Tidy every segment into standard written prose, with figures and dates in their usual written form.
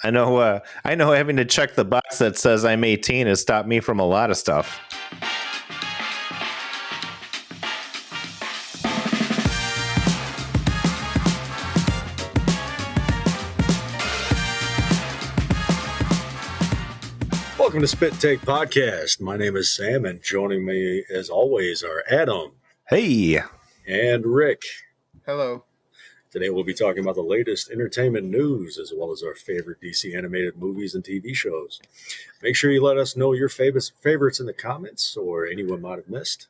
I know. I know having to check the box that says I'm 18 has stopped me from a lot of stuff. Welcome to Spit Take Podcast. My name is Sam, and joining me, as always, are Adam. Hey. And Rick. Hello. Today we'll be talking about the latest entertainment news, as well as our favorite DC animated movies and TV shows. Make sure you let us know your favorites in the comments, or anyone might have missed.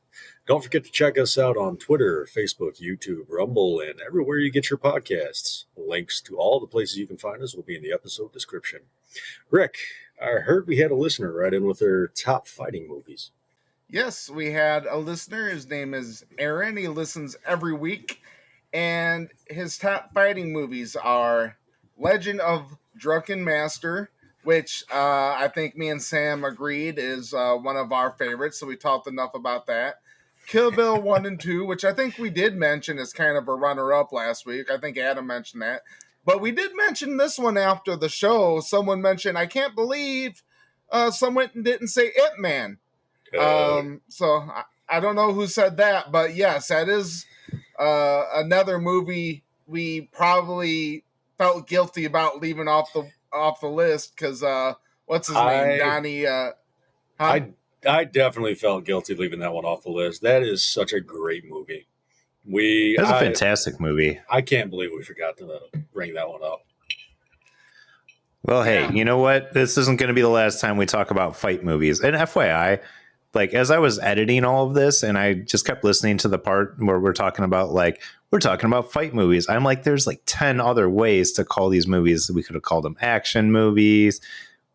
Don't forget to check us out on Twitter, Facebook, YouTube, Rumble, and everywhere you get your podcasts. Links to all the places you can find us will be in the episode description. Rick, I heard we had a listener write in with their top fighting movies. Yes, we had a listener. His name is Aaron. He listens every week. And his top fighting movies are Legend of Drunken Master, which I think me and Sam agreed is one of our favorites. So we talked enough about that. Kill Bill 1 and 2, which I think we did mention as kind of a runner-up last week. I think Adam mentioned that. But we did mention this one after the show. Someone mentioned, I can't believe someone didn't say It Man. So I don't know who said that, but yes, that is another movie we probably felt guilty about leaving off the list because what's his name? Donnie. I definitely felt guilty leaving that one off the list. That is such a great movie. That's a fantastic movie. I can't believe we forgot to bring that one up. Well, hey, you know what? This isn't going to be the last time we talk about fight movies. And FYI, like as I was editing all of this and I just kept listening to the part where we're talking about fight movies. I'm like, there's like 10 other ways to call these movies. We could have called them action movies.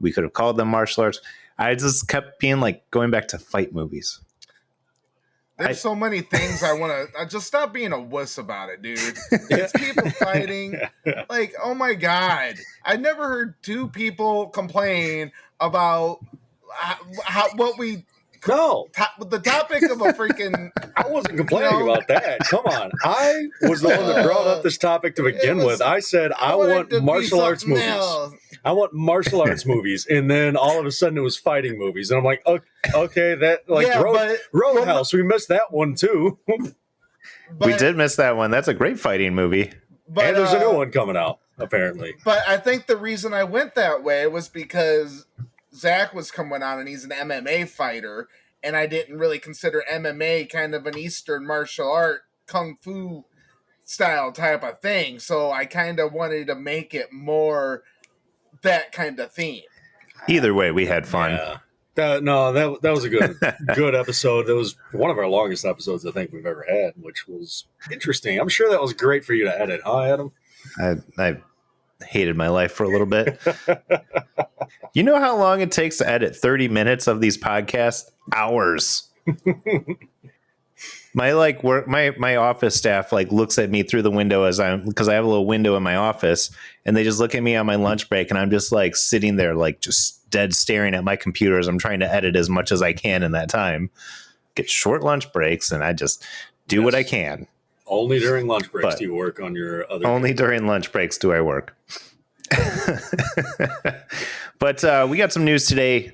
We could have called them martial arts. I just kept being like going back to fight movies. There's so many things I want to just stop being a wuss about it, dude. It's people fighting. Like, oh my God. I never heard two people complain about what we. No. The topic of a freaking. I wasn't complaining about that. Come on. I was the one that brought up this topic to begin with. I said, I want martial arts movies. Else. I want martial arts movies. And then all of a sudden it was fighting movies. And I'm like, okay, that like Roadhouse. We missed that one too. We did miss that one. That's a great fighting movie. And there's a new one coming out, apparently. But I think the reason I went that way was because Zach was coming on and he's an MMA fighter. And I didn't really consider MMA kind of an Eastern martial art, kung fu style type of thing. So I kind of wanted to make it more that kind of theme. Either way, we had fun. Yeah. That was a good episode. That was one of our longest episodes I think we've ever had, which was interesting. I'm sure that was great for you to edit, huh, Adam? I hated my life for a little bit. You know how long it takes to edit 30 minutes of these podcasts? Hours. My office staff looks at me through the window because I have a little window in my office, and they just look at me on my lunch break, and I'm just sitting there just dead staring at my computer as I'm trying to edit as much as I can in that time. Get short lunch breaks, and I just do what I can. Only during lunch breaks do you work on your other. Only during lunch breaks do I work. But we got some news today.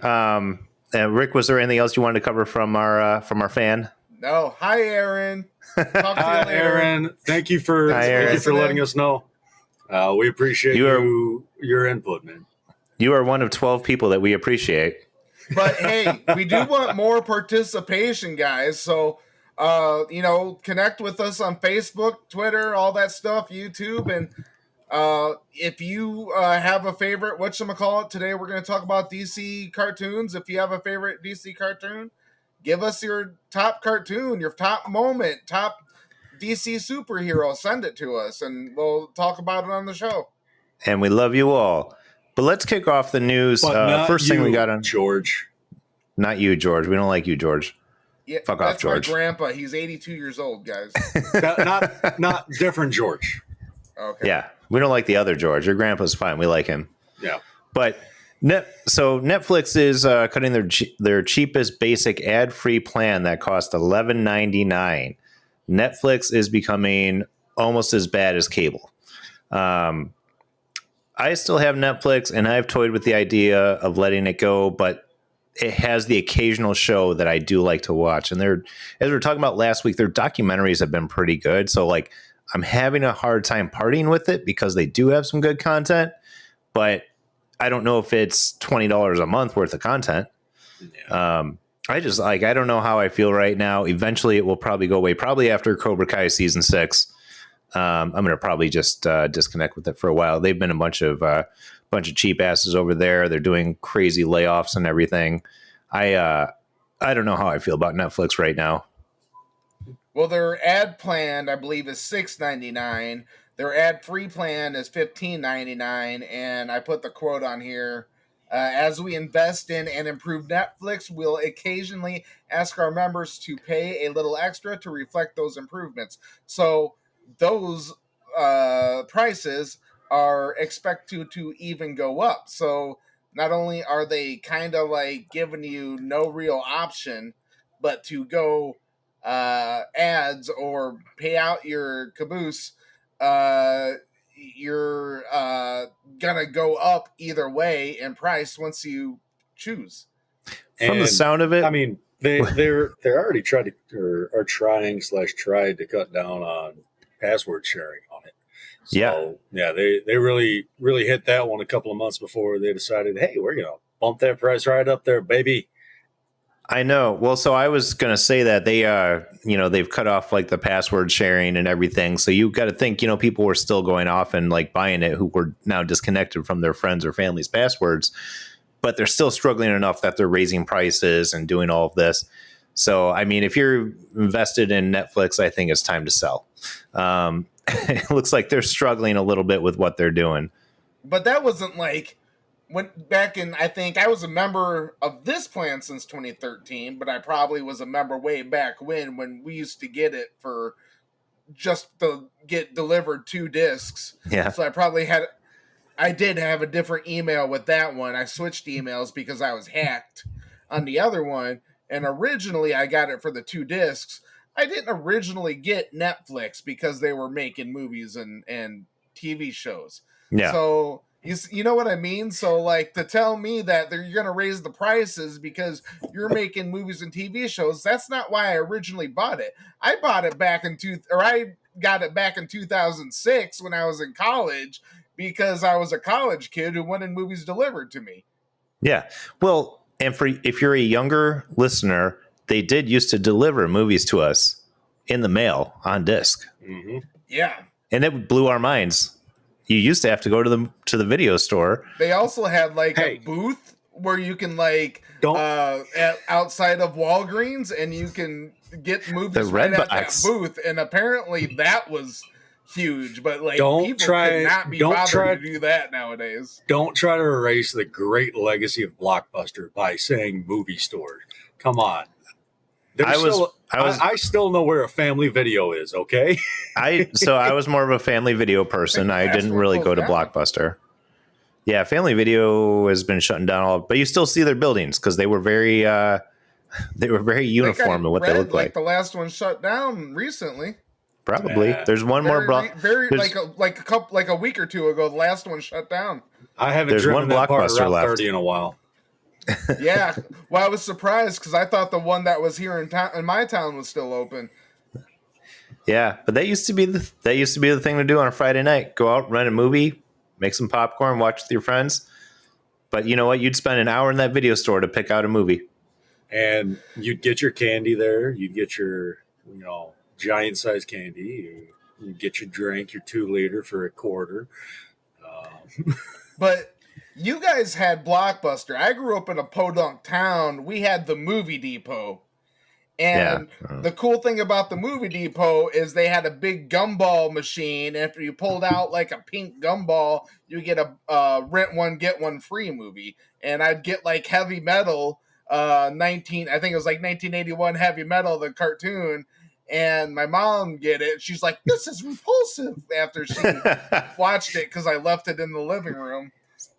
Rick, was there anything else you wanted to cover from our fan? No. Hi, Aaron. Talk to you later. Aaron. Thank you for letting us know. We appreciate your input, man. You are one of 12 people that we appreciate. But hey, we do want more participation, guys. So, connect with us on Facebook, Twitter, all that stuff, YouTube, and if you have a favorite, whatchamacallit, today we're going to talk about DC cartoons. If you have a favorite DC cartoon, give us your top cartoon, your top moment, top DC superhero. Send it to us, and we'll talk about it on the show. And we love you all. But let's kick off the news. First thing we got on George. Not you, George. We don't like you, George. Yeah, fuck off, George. My grandpa. He's 82 years old, guys. not different George. Okay. Yeah, we don't like the other George. Your grandpa's fine. We like him. Yeah. But so Netflix is cutting their cheapest basic ad-free plan that cost $11.99. Netflix is becoming almost as bad as cable. I still have Netflix, and I've toyed with the idea of letting it go, but it has the occasional show that I do like to watch. And they're, as we were talking about last week, their documentaries have been pretty good. So like I'm having a hard time parting with it because they do have some good content, but I don't know if it's $20 a month worth of content. Yeah. I just like, I don't know how I feel right now. Eventually it will probably go away, probably after Cobra Kai season 6. I'm going to probably just disconnect with it for a while. They've been a bunch of cheap asses over there. They're doing crazy layoffs and everything. I don't know how I feel about Netflix right now. Well, their ad plan, I believe, is $6.99. Their ad-free plan is $15.99, and I put the quote on here. As we invest in and improve Netflix, we'll occasionally ask our members to pay a little extra to reflect those improvements. So those prices are expected to even go up. So not only are they kind of like giving you no real option, but to go ads or pay out your caboose, you're gonna go up either way in price once you choose. From the sound of it, I mean, they're already tried to or are trying / tried to cut down on password sharing on it. So yeah, they really hit that one a couple of months before they decided, hey, we're gonna bump that price right up there, baby. I know. Well, so I was going to say that they, they've cut off like the password sharing and everything. So you got to think, people were still going off and like buying it who were now disconnected from their friends or family's passwords, but they're still struggling enough that they're raising prices and doing all of this. So, I mean, if you're invested in Netflix, I think it's time to sell. It looks like they're struggling a little bit with what they're doing. But that wasn't like when back in, I think I was a member of this plan since 2013, but I probably was a member way back when we used to get it for just to get delivered 2 discs. Yeah. So I did have a different email with that one. I switched emails because I was hacked on the other one. And originally I got it for the 2 discs. I didn't originally get Netflix because they were making movies and TV shows. Yeah. So you know what I mean? So like to tell me that you're going to raise the prices because you're making movies and TV shows, that's not why I originally bought it. I bought it I got it back in 2006 when I was in college because I was a college kid who wanted movies delivered to me. Yeah. Well, and if you're a younger listener, they did used to deliver movies to us in the mail on disc. Mm-hmm. Yeah. And it blew our minds. You used to have to go to the video store. They also had like a booth where you can outside of Walgreens and you can get movies right at that booth. And apparently that was huge, but like people could not be bothered to do that nowadays. Don't try to erase the great legacy of Blockbuster by saying movie store. Come on. I still know where a family video is, okay? I was more of a family video person. I didn't really go to Blockbuster. Yeah, family video has been shutting down but you still see their buildings because they were very uniform in what they looked like. The last one shut down recently. Probably. Yeah. There's one more like a week or two ago, the last one shut down. I haven't driven that part around 30 in a while. Yeah, well, I was surprised because I thought the one that was here in my town was still open. Yeah, but that used to be the thing to do on a Friday night. Go out, rent a movie, make some popcorn, watch with your friends. But you know what? You'd spend an hour in that video store to pick out a movie, and you'd get your candy there. You'd get your giant size candy. You'd get your drink, your 2-liter for $0.25. But you guys had Blockbuster. I grew up in a podunk town. We had the Movie Depot. And the cool thing about the Movie Depot is they had a big gumball machine. After you pulled out like a pink gumball, you get a rent one, get one free movie. And I'd get like Heavy Metal, I think it was like 1981 Heavy Metal, the cartoon. And my mom get it. She's like, this is repulsive after she watched it because I left it in the living room.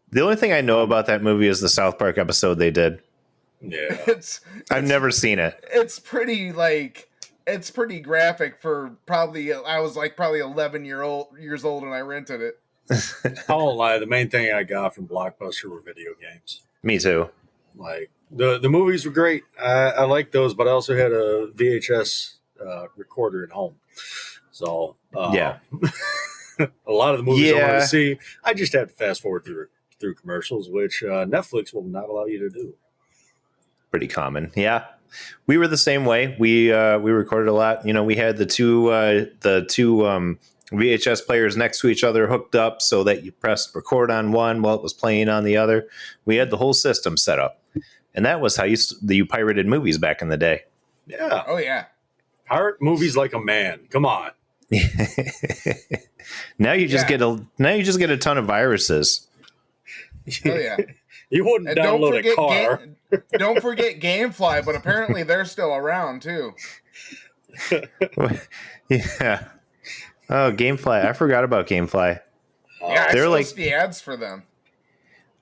The only thing I know about that movie is the South Park episode they did. Yeah, I've never seen it. It's pretty graphic for probably. I was like probably 11 years old when I rented it. I won't lie. The main thing I got from Blockbuster were video games. Me too. Like the movies were great. I liked those, but I also had a VHS recorder at home. So Yeah. a lot of the movies I wanted Yeah. to see, I just had to fast forward through commercials, which Netflix will not allow you to do. Pretty common. Yeah. We were the same way. We recorded a lot. You know, we had the two VHS players next to each other hooked up so that you pressed record on one while it was playing on the other. We had the whole system set up. And that was how you pirated movies back in the day. Yeah. Oh yeah. Pirate movies like a man. Come on. Now you just get a ton of viruses. Oh yeah. You wouldn't And download a car. Don't forget GameFly, but apparently they're still around too. Yeah. Oh, GameFly. I forgot about GameFly. Yeah, They're I like- the ads for them.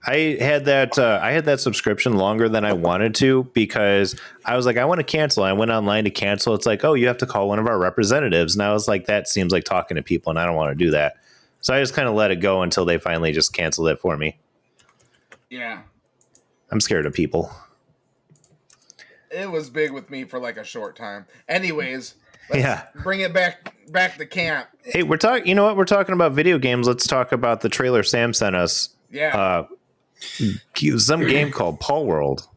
I had that subscription longer than I wanted to because I was like, I want to cancel. I went online to cancel. It's like, oh, you have to call one of our representatives. And I was like, that seems like talking to people, and I don't want to do that. So I just kind of let it go until they finally just canceled it for me. Yeah. I'm scared of people. It was big with me for like a short time. Anyways, let's bring it back to camp. Hey, we're talking. You know what? We're talking about video games. Let's talk about the trailer Sam sent us. Yeah. Some game called Pal World.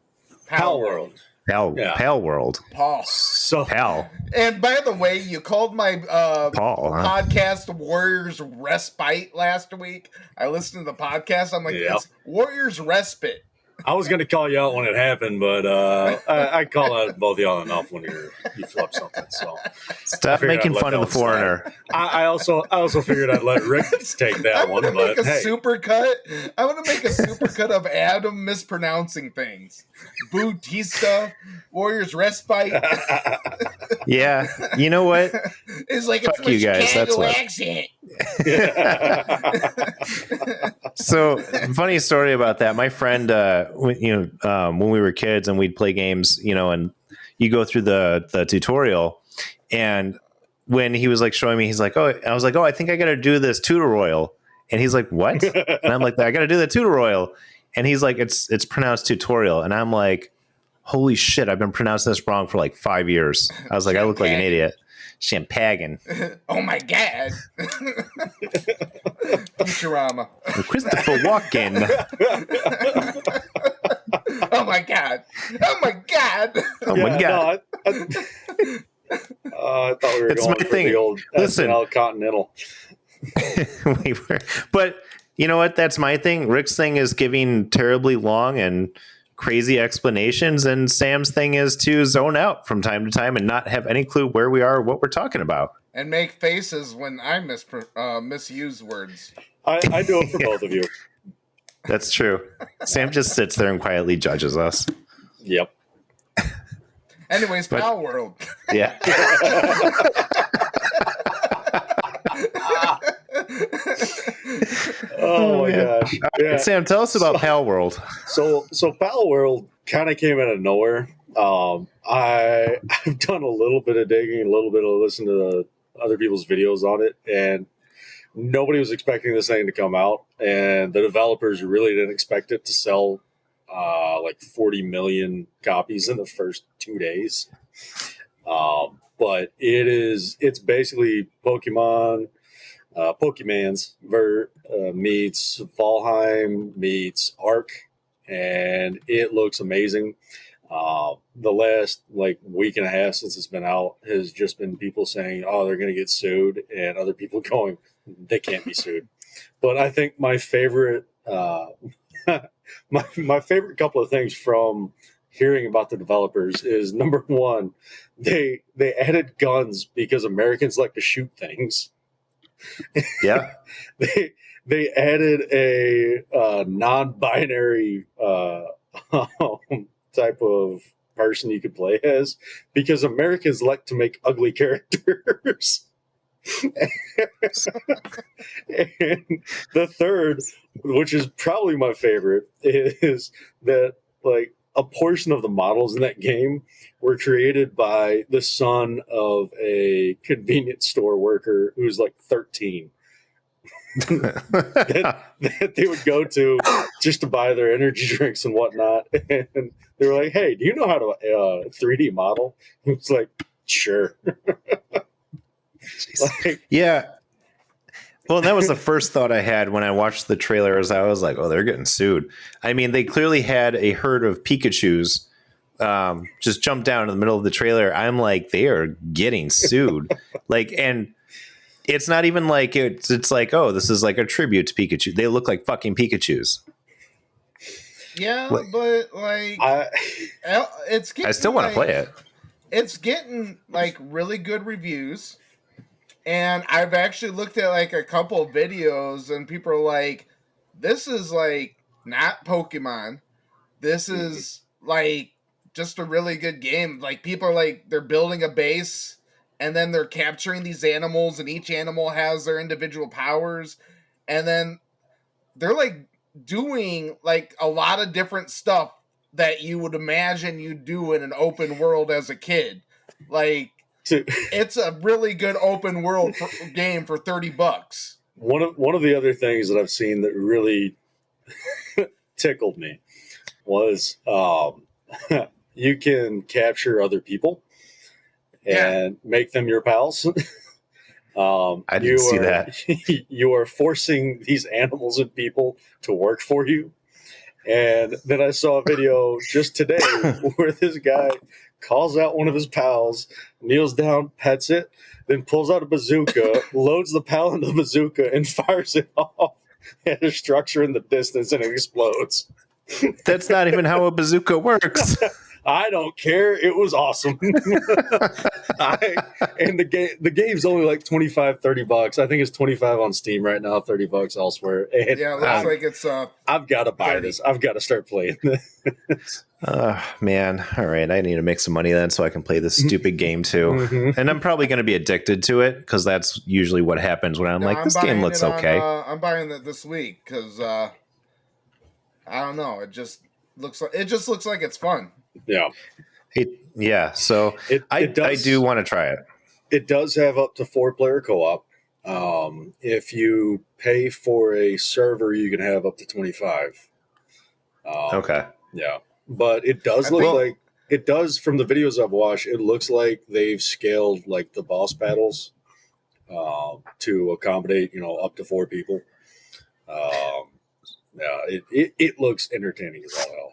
Pal World. Pal World. Paul. So Pal. And by the way, you called my Paul. Huh? podcast Warriors Respite last week. I listened to the podcast. I'm like, it's Warriors Respite. I was going to call you out when it happened, but I call out both y'all enough when you flip something. So Stop making fun of the foreigner. I also figured I'd let Rick take that one. I'm gonna But make a super cut. I'm gonna make a super cut of Adam mispronouncing things. Bautista, Warriors Respite. Yeah, you know what? It's like Fuck a you guys. That's what. accent. So, funny story about that. My friend, when we were kids and we'd play games, and you go through the tutorial, and when he was like showing me, he's like, "Oh," I was like, "Oh, I think I got to do this tutorial," and he's like, "What?" And I'm like, "I got to do the tutorial," and he's like, "It's pronounced tutorial," and I'm like, "Holy shit! I've been pronouncing this wrong for like 5 years." I was like, "I look like an idiot." Champagne. Oh my god. Futurama. Christopher Walken. Oh my god. Oh my god. Oh my god. I thought we were It's going my for thing. the old Listen. SNL Continental. But you know what? That's my thing. Rick's thing is giving terribly long and crazy explanations, and Sam's thing is to zone out from time to time and not have any clue where we are or what we're talking about. And make faces when I misuse words. I do it for both of you. That's true. Sam just sits there and quietly judges us. Yep. Anyways, Pal World. Yeah. Oh my gosh. Yeah. Sam, tell us about Pal World. So Pal World kind of came out of nowhere. I've done a little bit of digging, a little bit of listening to other people's videos on it, and nobody was expecting this thing to come out, and the developers really didn't expect it to sell like 40 million copies in the first 2 days. But it's basically Pokemans meets Valheim meets Ark, and it looks amazing. The last like week and a half since it's been out has just been people saying, "Oh, they're going to get sued," and other people going, "They can't be sued." But I think my favorite, my favorite couple of things from hearing about the developers is, number one, they added guns because Americans like to shoot things. Yeah. They added a non-binary type of person you could play as because Americans like to make ugly characters. And the third, which is probably my favorite, is that like a portion of the models in that game were created by the son of a convenience store worker who's like 13. that they would go to just to buy their energy drinks and whatnot. And they were like, "Hey, do you know how to 3D model?" He was like, "Sure." Like, yeah. Well, that was the first thought I had when I watched the trailer. As I was like, "Oh, they're getting sued." I mean, they clearly had a herd of Pikachus just jump down in the middle of the trailer. I'm like, they are getting sued. Like, and it's not even like it's like, oh, this is like a tribute to Pikachu. They look like fucking Pikachus. Yeah, Like, but like, it's getting, I still want to play it. It's getting like really good reviews. And I've actually looked at like a couple of videos, and people are like, this is like not Pokemon. This is like just a really good game. Like, people are like, they're building a base, and then they're capturing these animals, and each animal has their individual powers. And then they're like doing like a lot of different stuff that you would imagine you do in an open world as a kid. Like, it's a really good open world game for $30. One of the other things that I've seen that really tickled me was you can capture other people and make them your pals. I didn't see that. You are forcing these animals and people to work for you. And then I saw a video just today where this guy calls out one of his pals, kneels down, pets it, then pulls out a bazooka, loads the pal into the bazooka, and fires it off at a structure in the distance, and it explodes. That's not even how a bazooka works. I don't care. It was awesome. And the game's only like $25-$30. I think it's 25 on Steam right now, $30 elsewhere. And yeah, it looks like it's I've got to buy 30. this. I've got to start playing this. Man. All right. I need to make some money then so I can play this stupid game too. Mm-hmm. And I'm probably going to be addicted to it because that's usually what happens when I'm like, this game looks okay. I'm buying it this week because I don't know. It just looks like it's fun. Yeah. So I do want to try it. It does have up to 4-player co-op. If you pay for a server, you can have up to 25. Okay. Yeah. But it does look like, it does, from the videos I've watched, it looks like they've scaled like the boss battles to accommodate, up to 4 people. It looks entertaining as all hell.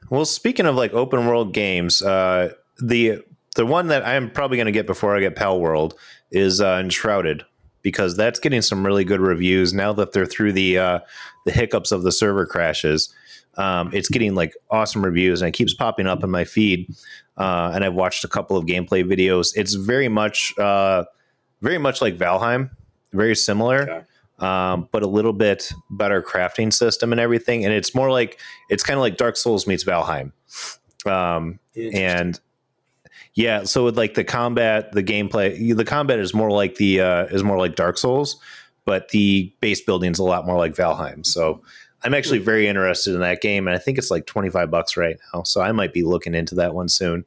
Well, speaking of like open world games, the one that I'm probably going to get before I get Pal World is Enshrouded, because that's getting some really good reviews now that they're through the hiccups of the server crashes. It's getting like awesome reviews, and it keeps popping up in my feed. And I've watched a couple of gameplay videos. It's very much like Valheim, very similar. Okay. But a little bit better crafting system and everything. And it's more like, it's kind of like Dark Souls meets Valheim. And yeah, so with like the combat, the gameplay, the combat is more like Dark Souls, but the base building is a lot more like Valheim. So I'm actually very interested in that game. And I think it's like $25 right now. So I might be looking into that one soon.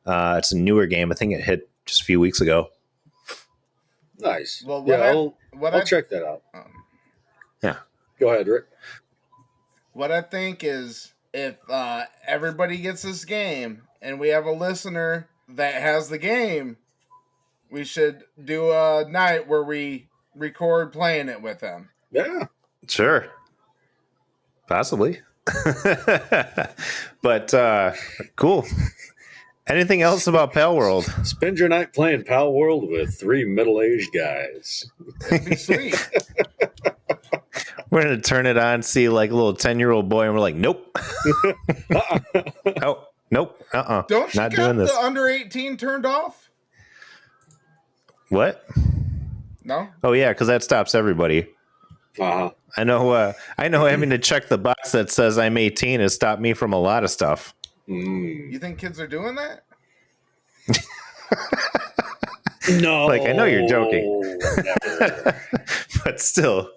It's a newer game. I think it hit just a few weeks ago. Nice. Well, I'll check that out. Yeah. Go ahead, Rick. What I think is, if everybody gets this game and we have a listener that has the game, we should do a night where we record playing it with them. Yeah. Sure. Possibly. But cool. Anything else about Pal World? Spend your night playing Pal World with 3 middle-aged guys. It'd be sweet. We're going to turn it on, see like a little 10-year-old boy, and we're like, nope. Oh, nope. Don't you not got doing this. the under 18 turned off? What? No? Oh, yeah, because that stops everybody. Uh-huh. I know having to check the box that says I'm 18 has stopped me from a lot of stuff. You think kids are doing that? No. Like, I know you're joking. But still.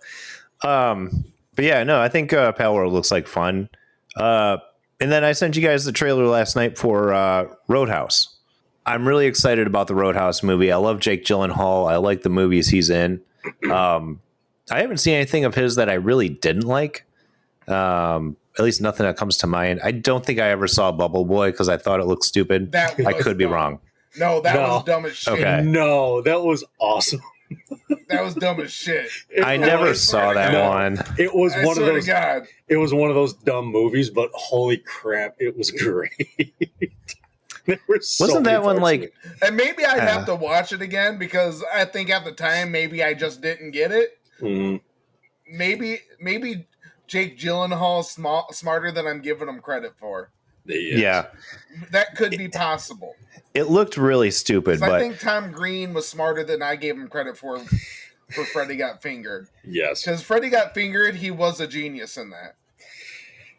But yeah, no, I think Pal World looks like fun. And then I sent you guys the trailer last night for Roadhouse. I'm really excited about the Roadhouse movie. I love Jake Gyllenhaal. I like the movies he's in. I haven't seen anything of his that I really didn't like. At least nothing that comes to mind. I don't think I ever saw Bubble Boy because I thought it looked stupid. That I was could be dumb. wrong. No, that was dumb as shit. Okay. No, that was awesome. That was dumb as shit. I never saw that one. It was I one of swear those. to God. It was one of those dumb movies, but holy crap, it was great. There were so Wasn't many that one parts of like? it. And maybe I'd have to watch it again because I think at the time maybe I just didn't get it. Mhm. Maybe Jake Gyllenhaal's smarter than I'm giving him credit for. Yeah, That could be possible. it looked really stupid, 'Cause but I think Tom Green was smarter than I gave him credit for Freddy Got Fingered. Yes. Because Freddy Got Fingered, he was a genius in that.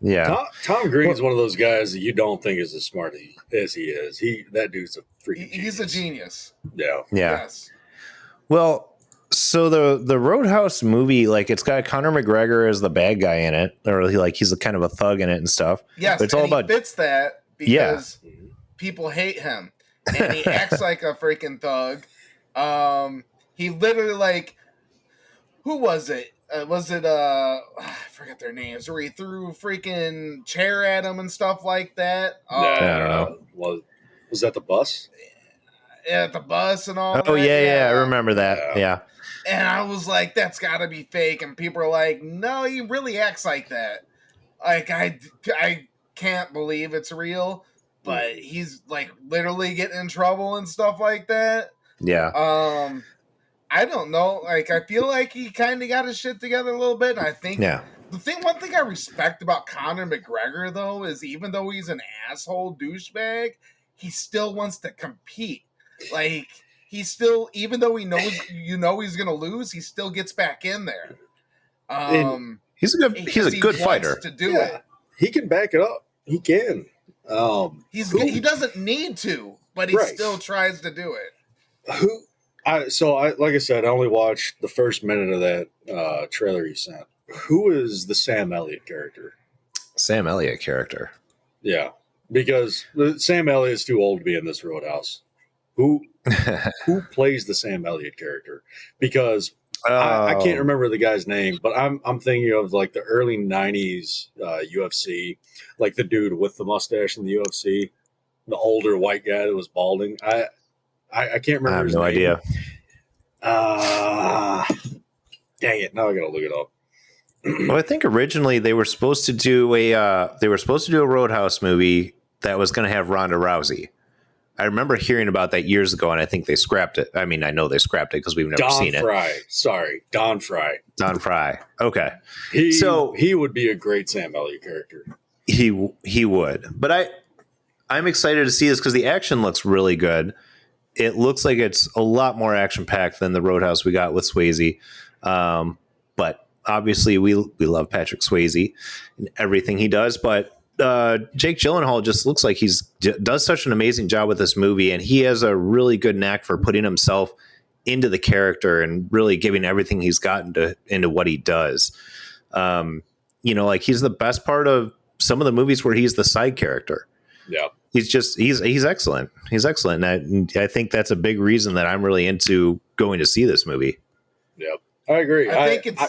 yeah, Tom Green's one of those guys that you don't think is as smart as he is. That dude's a freaking He's a genius. Yeah. Yes. Well, so the Roadhouse movie, like it's got Conor McGregor as the bad guy in it, or he's a kind of a thug in it and stuff. Yes, but it's all and about he fits that because people hate him. And he acts like a freaking thug. He literally who was it? I forget their names, where he threw freaking chair at him and stuff like that. I don't know. Was that the bus? At the bus and all Oh that. yeah, I remember that. Yeah. And I was like, that's gotta be fake. And people are like, no, he really acts like that. Like, I can't believe it's real, but he's like literally getting in trouble and stuff like that. Yeah. I don't know. Like, I feel like he kind of got his shit together a little bit. And I think one thing I respect about Conor McGregor, though, is even though he's an asshole douchebag, he still wants to compete. Like, he still, even though he knows, he's going to lose, he still gets back in there. He's a good fighter. To do it. He can back it up. He can. He doesn't need to, but he still tries to do it. Like I said, I only watched the first minute of that trailer you sent. Who is the Sam Elliott character? Sam Elliott character. Yeah, because Sam Elliott's too old to be in this Roadhouse. Who plays the Sam Elliott character? Because I can't remember the guy's name, but I'm thinking of like the early '90s UFC, like the dude with the mustache in the UFC, the older white guy that was balding. I can't remember. I have his no name. idea. Dang it! Now I gotta look it up. Well, I think originally they were supposed to do a Roadhouse movie that was going to have Ronda Rousey. I remember hearing about that years ago, and I think they scrapped it. I mean, I know they scrapped it because we've never seen Don Fry. Don Fry. Okay, he would be a great Sam Elliott character. He would, but I'm excited to see this because the action looks really good. It looks like it's a lot more action packed than the Roadhouse we got with Swayze. But obviously we love Patrick Swayze and everything he does. But Jake Gyllenhaal just looks like does such an amazing job with this movie. And he has a really good knack for putting himself into the character and really giving everything he's got into what he does. Like he's the best part of some of the movies where he's the side character. Yeah. He's excellent. He's excellent. And I think that's a big reason that I'm really into going to see this movie. Yep. I agree. I think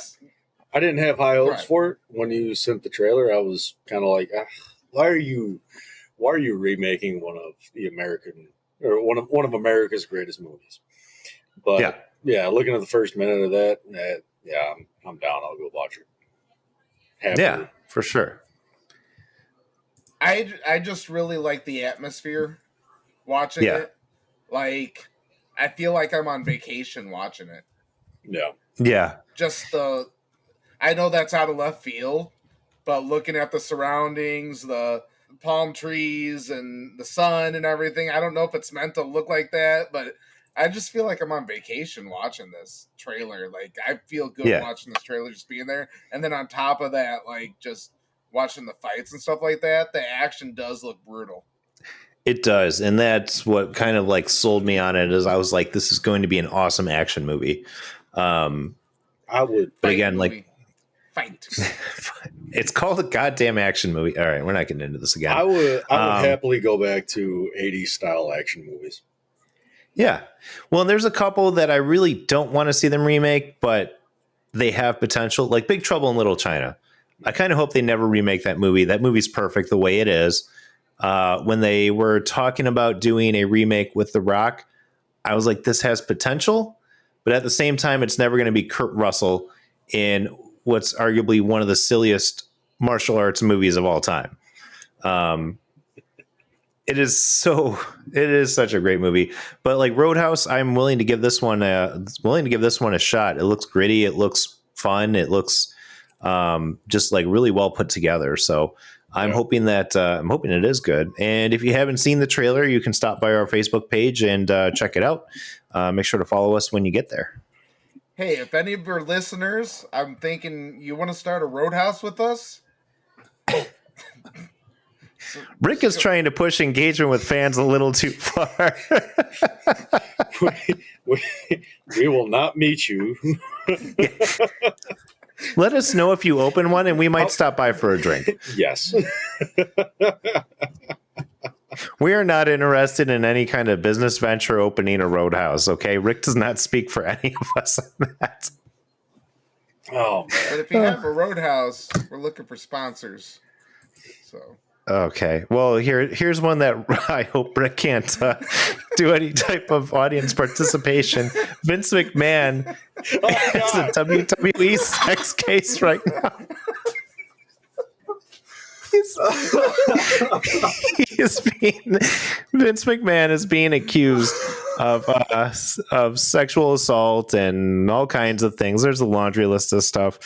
I didn't have high hopes for it when you sent the trailer. I was kind of like, why are you remaking one of one of America's greatest movies? But yeah, looking at the first minute of that, I'm down. I'll go watch it. Yeah, for sure. I just really like the atmosphere watching it. Like, I feel like I'm on vacation watching it. Yeah. Yeah. I know that's out of left field, but looking at the surroundings, the palm trees and the sun and everything, I don't know if it's meant to look like that, but I just feel like I'm on vacation watching this trailer. Like, I feel good watching this trailer, just being there. And then on top of that, like, just watching the fights and stuff like that, the action does look brutal. It does. And that's what kind of like sold me on it, is I was like, this is going to be an awesome action movie. I would, but again, like, fight. It's called a goddamn action movie. All right, we're not getting into this again. I would happily go back to 80s style action movies. Yeah. Well, there's a couple that I really don't want to see them remake, but they have potential, like Big Trouble in Little China. I kind of hope they never remake that movie. That movie's perfect the way it is. When they were talking about doing a remake with The Rock, I was like, this has potential, but at the same time, it's never going to be Kurt Russell in what's arguably one of the silliest martial arts movies of all time. It is such a great movie, but like Roadhouse, I'm willing to give this one a shot. It looks gritty. It looks fun. It looks just like really well put together. So I'm hoping it is good. And if you haven't seen the trailer, you can stop by our Facebook page and check it out. Make sure to follow us when you get there. Hey, if any of your listeners, I'm thinking you want to start a Roadhouse with us. Rick is trying to push engagement with fans a little too far. we will not meet you. Let us know if you open one, and we might stop by for a drink. Yes. We are not interested in any kind of business venture opening a Roadhouse, okay? Rick does not speak for any of us on that. Oh, man. But if you have a Roadhouse, we're looking for sponsors. So... Okay. Well, here's one that I hope Rick can't do any type of audience participation. Vince McMahon is a WWE sex case right now. Vince McMahon is being accused of sexual assault and all kinds of things. There's a laundry list of stuff.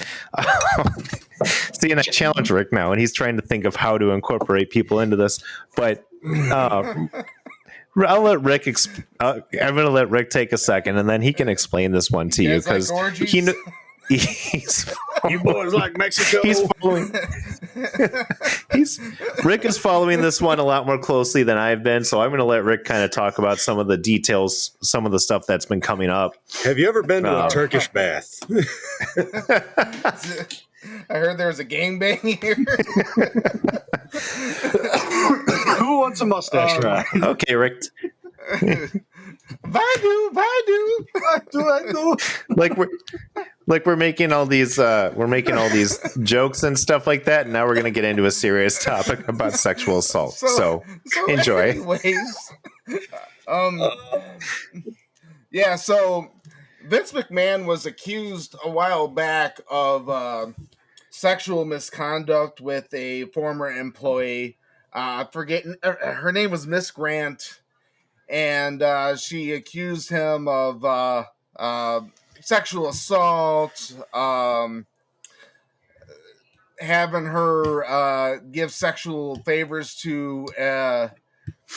See, and I challenge Rick now, and he's trying to think of how to incorporate people into this. But I'll let Rick. I'm going to let Rick take a second, and then he can explain this one to you because you boys like Mexico. Rick is following this one a lot more closely than I've been, so I'm going to let Rick kind of talk about some of the details, some of the stuff that's been coming up. Have you ever been to a Turkish bath? I heard there was a gangbang here. Who wants a mustache try? Okay, Rick. Baidu. Like we're making all these jokes and stuff like that, and now we're gonna get into a serious topic about sexual assault. So enjoy. Anyways, yeah. So Vince McMahon was accused a while back of sexual misconduct with a former employee. Forgetting her name was Miss Grant, and she accused him of sexual assault, having her give sexual favors to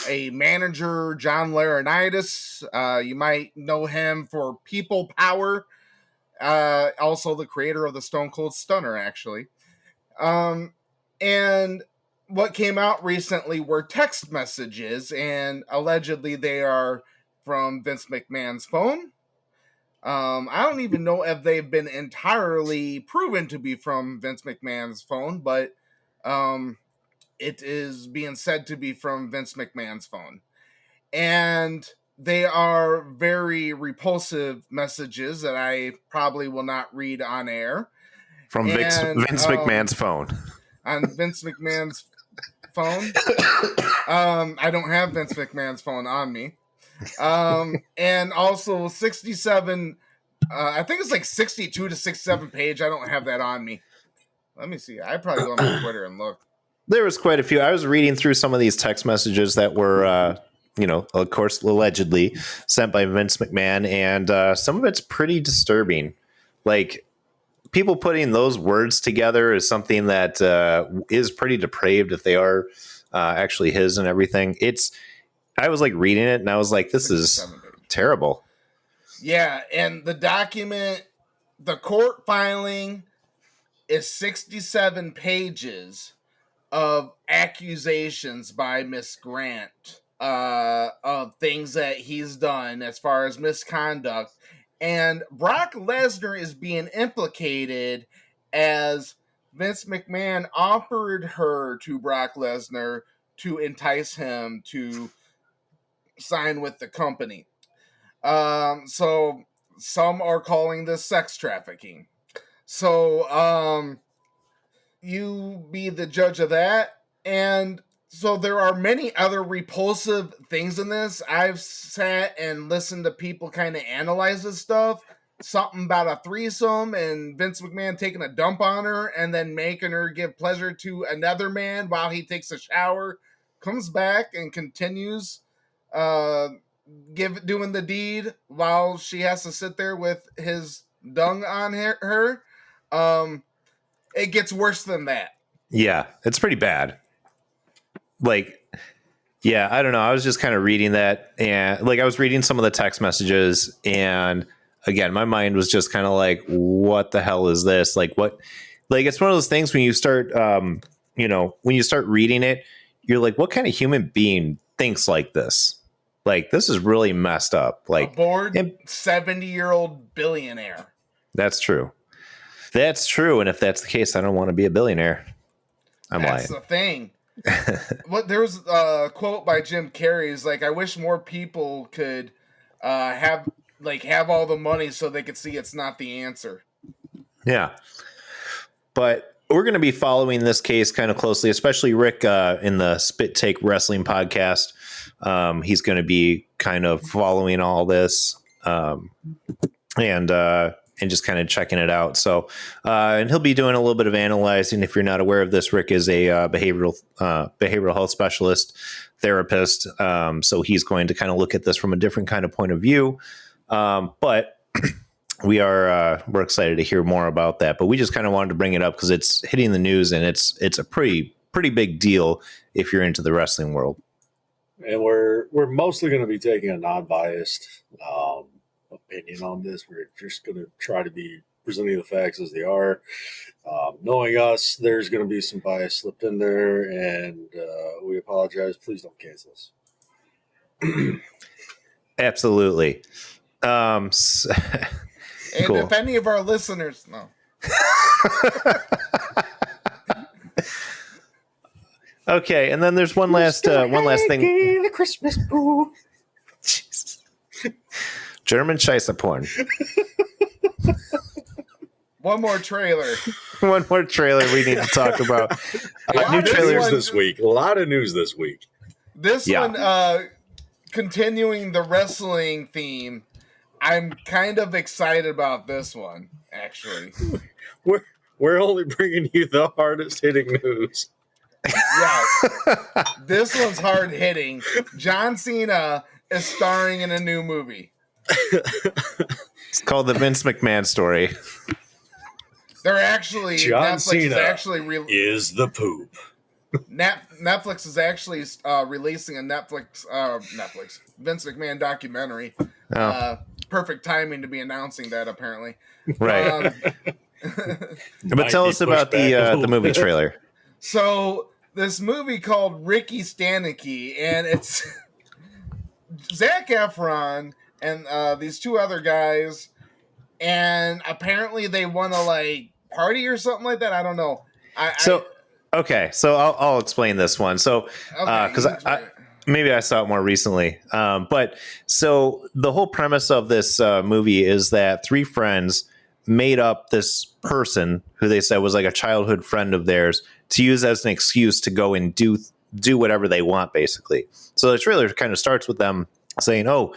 a manager, John Laurinaitis. You might know him for People Power, also the creator of the Stone Cold Stunner, actually. And what came out recently were text messages, and allegedly they are from Vince McMahon's phone. I don't even know if they've been entirely proven to be from Vince McMahon's phone, but it is being said to be from Vince McMahon's phone. And they are very repulsive messages that I probably will not read on air. From Vince McMahon's phone. On Vince McMahon's phone. I don't have Vince McMahon's phone on me. And also 67, I think it's like 62 to 67 page. I don't have that on me. Let me see. I probably go on my Twitter and look. There was quite a few. I was reading through some of these text messages that were, of course, allegedly sent by Vince McMahon, and some of it's pretty disturbing. Like, people putting those words together is something that is pretty depraved if they are actually his and everything. I was like reading it and I was like, this is terrible. Yeah. And the document, the court filing is 67 pages of accusations by Miss Grant of things that he's done as far as misconduct. And Brock Lesnar is being implicated as Vince McMahon offered her to Brock Lesnar to entice him to sign with the company. So some are calling this sex trafficking. So you be the judge of that. And so there are many other repulsive things in this. I've sat and listened to people kind of analyze this stuff. Something about a threesome and Vince McMahon taking a dump on her and then making her give pleasure to another man while he takes a shower, comes back and continues doing the deed while she has to sit there with his dung on her. It gets worse than that. Yeah, it's pretty bad. Like, yeah, I don't know. I was just kind of reading that, and like I was reading some of the text messages, and again, my mind was just kind of like, what the hell is this? Like, what? Like, it's one of those things when you start, when you start reading it, you're like, what kind of human being thinks like this? Like, this is really messed up. Like, a bored 70-year-old billionaire. That's true. That's true. And if that's the case, I don't want to be a billionaire. I'm lying. That's the thing. There was a quote by Jim Carrey. Is like, I wish more people could have all the money so they could see it's not the answer. Yeah. But we're going to be following this case kind of closely, especially Rick in the Spit Take Wrestling podcast. He's going to be kind of following all this and just kind of checking it out. So, and he'll be doing a little bit of analyzing. If you're not aware of this, Rick is a behavioral health specialist, therapist. So he's going to kind of look at this from a different kind of point of view. But we're excited to hear more about that. But we just kind of wanted to bring it up because it's hitting the news, and it's a pretty big deal if you're into the wrestling world. And we're mostly going to be taking a non-biased opinion on this. We're just going to try to be presenting the facts as they are. Knowing us, there's going to be some bias slipped in there, and we apologize. Please don't cancel us. Absolutely. And cool. If any of our listeners, no. Okay, and then there's one last thing. The Christmas boo. Jesus. German Scheisse porn. One more trailer. One more trailer we need to talk about. New trailers this week. A lot of news this week. This one, continuing the wrestling theme, I'm kind of excited about this one, actually. We're only bringing you the hardest hitting news. Yes. This one's hard hitting. John Cena is starring in a new movie. It's called the Vince McMahon story. They're actually John Netflix Cena is actually is the poop. Netflix is actually releasing a Netflix Vince McMahon documentary. Perfect timing to be announcing that, apparently. Right. But tell us about the movie trailer. So this movie called Ricky Stanicky, and it's Zac Efron and these two other guys, and apparently they want to party or something like that. I don't know. Okay, so I'll explain this one. So because maybe I saw it more recently, but so the whole premise of this movie is that three friends made up this person who they said was like a childhood friend of theirs to use as an excuse to go and do whatever they want, basically. So the trailer kind of starts with them saying, oh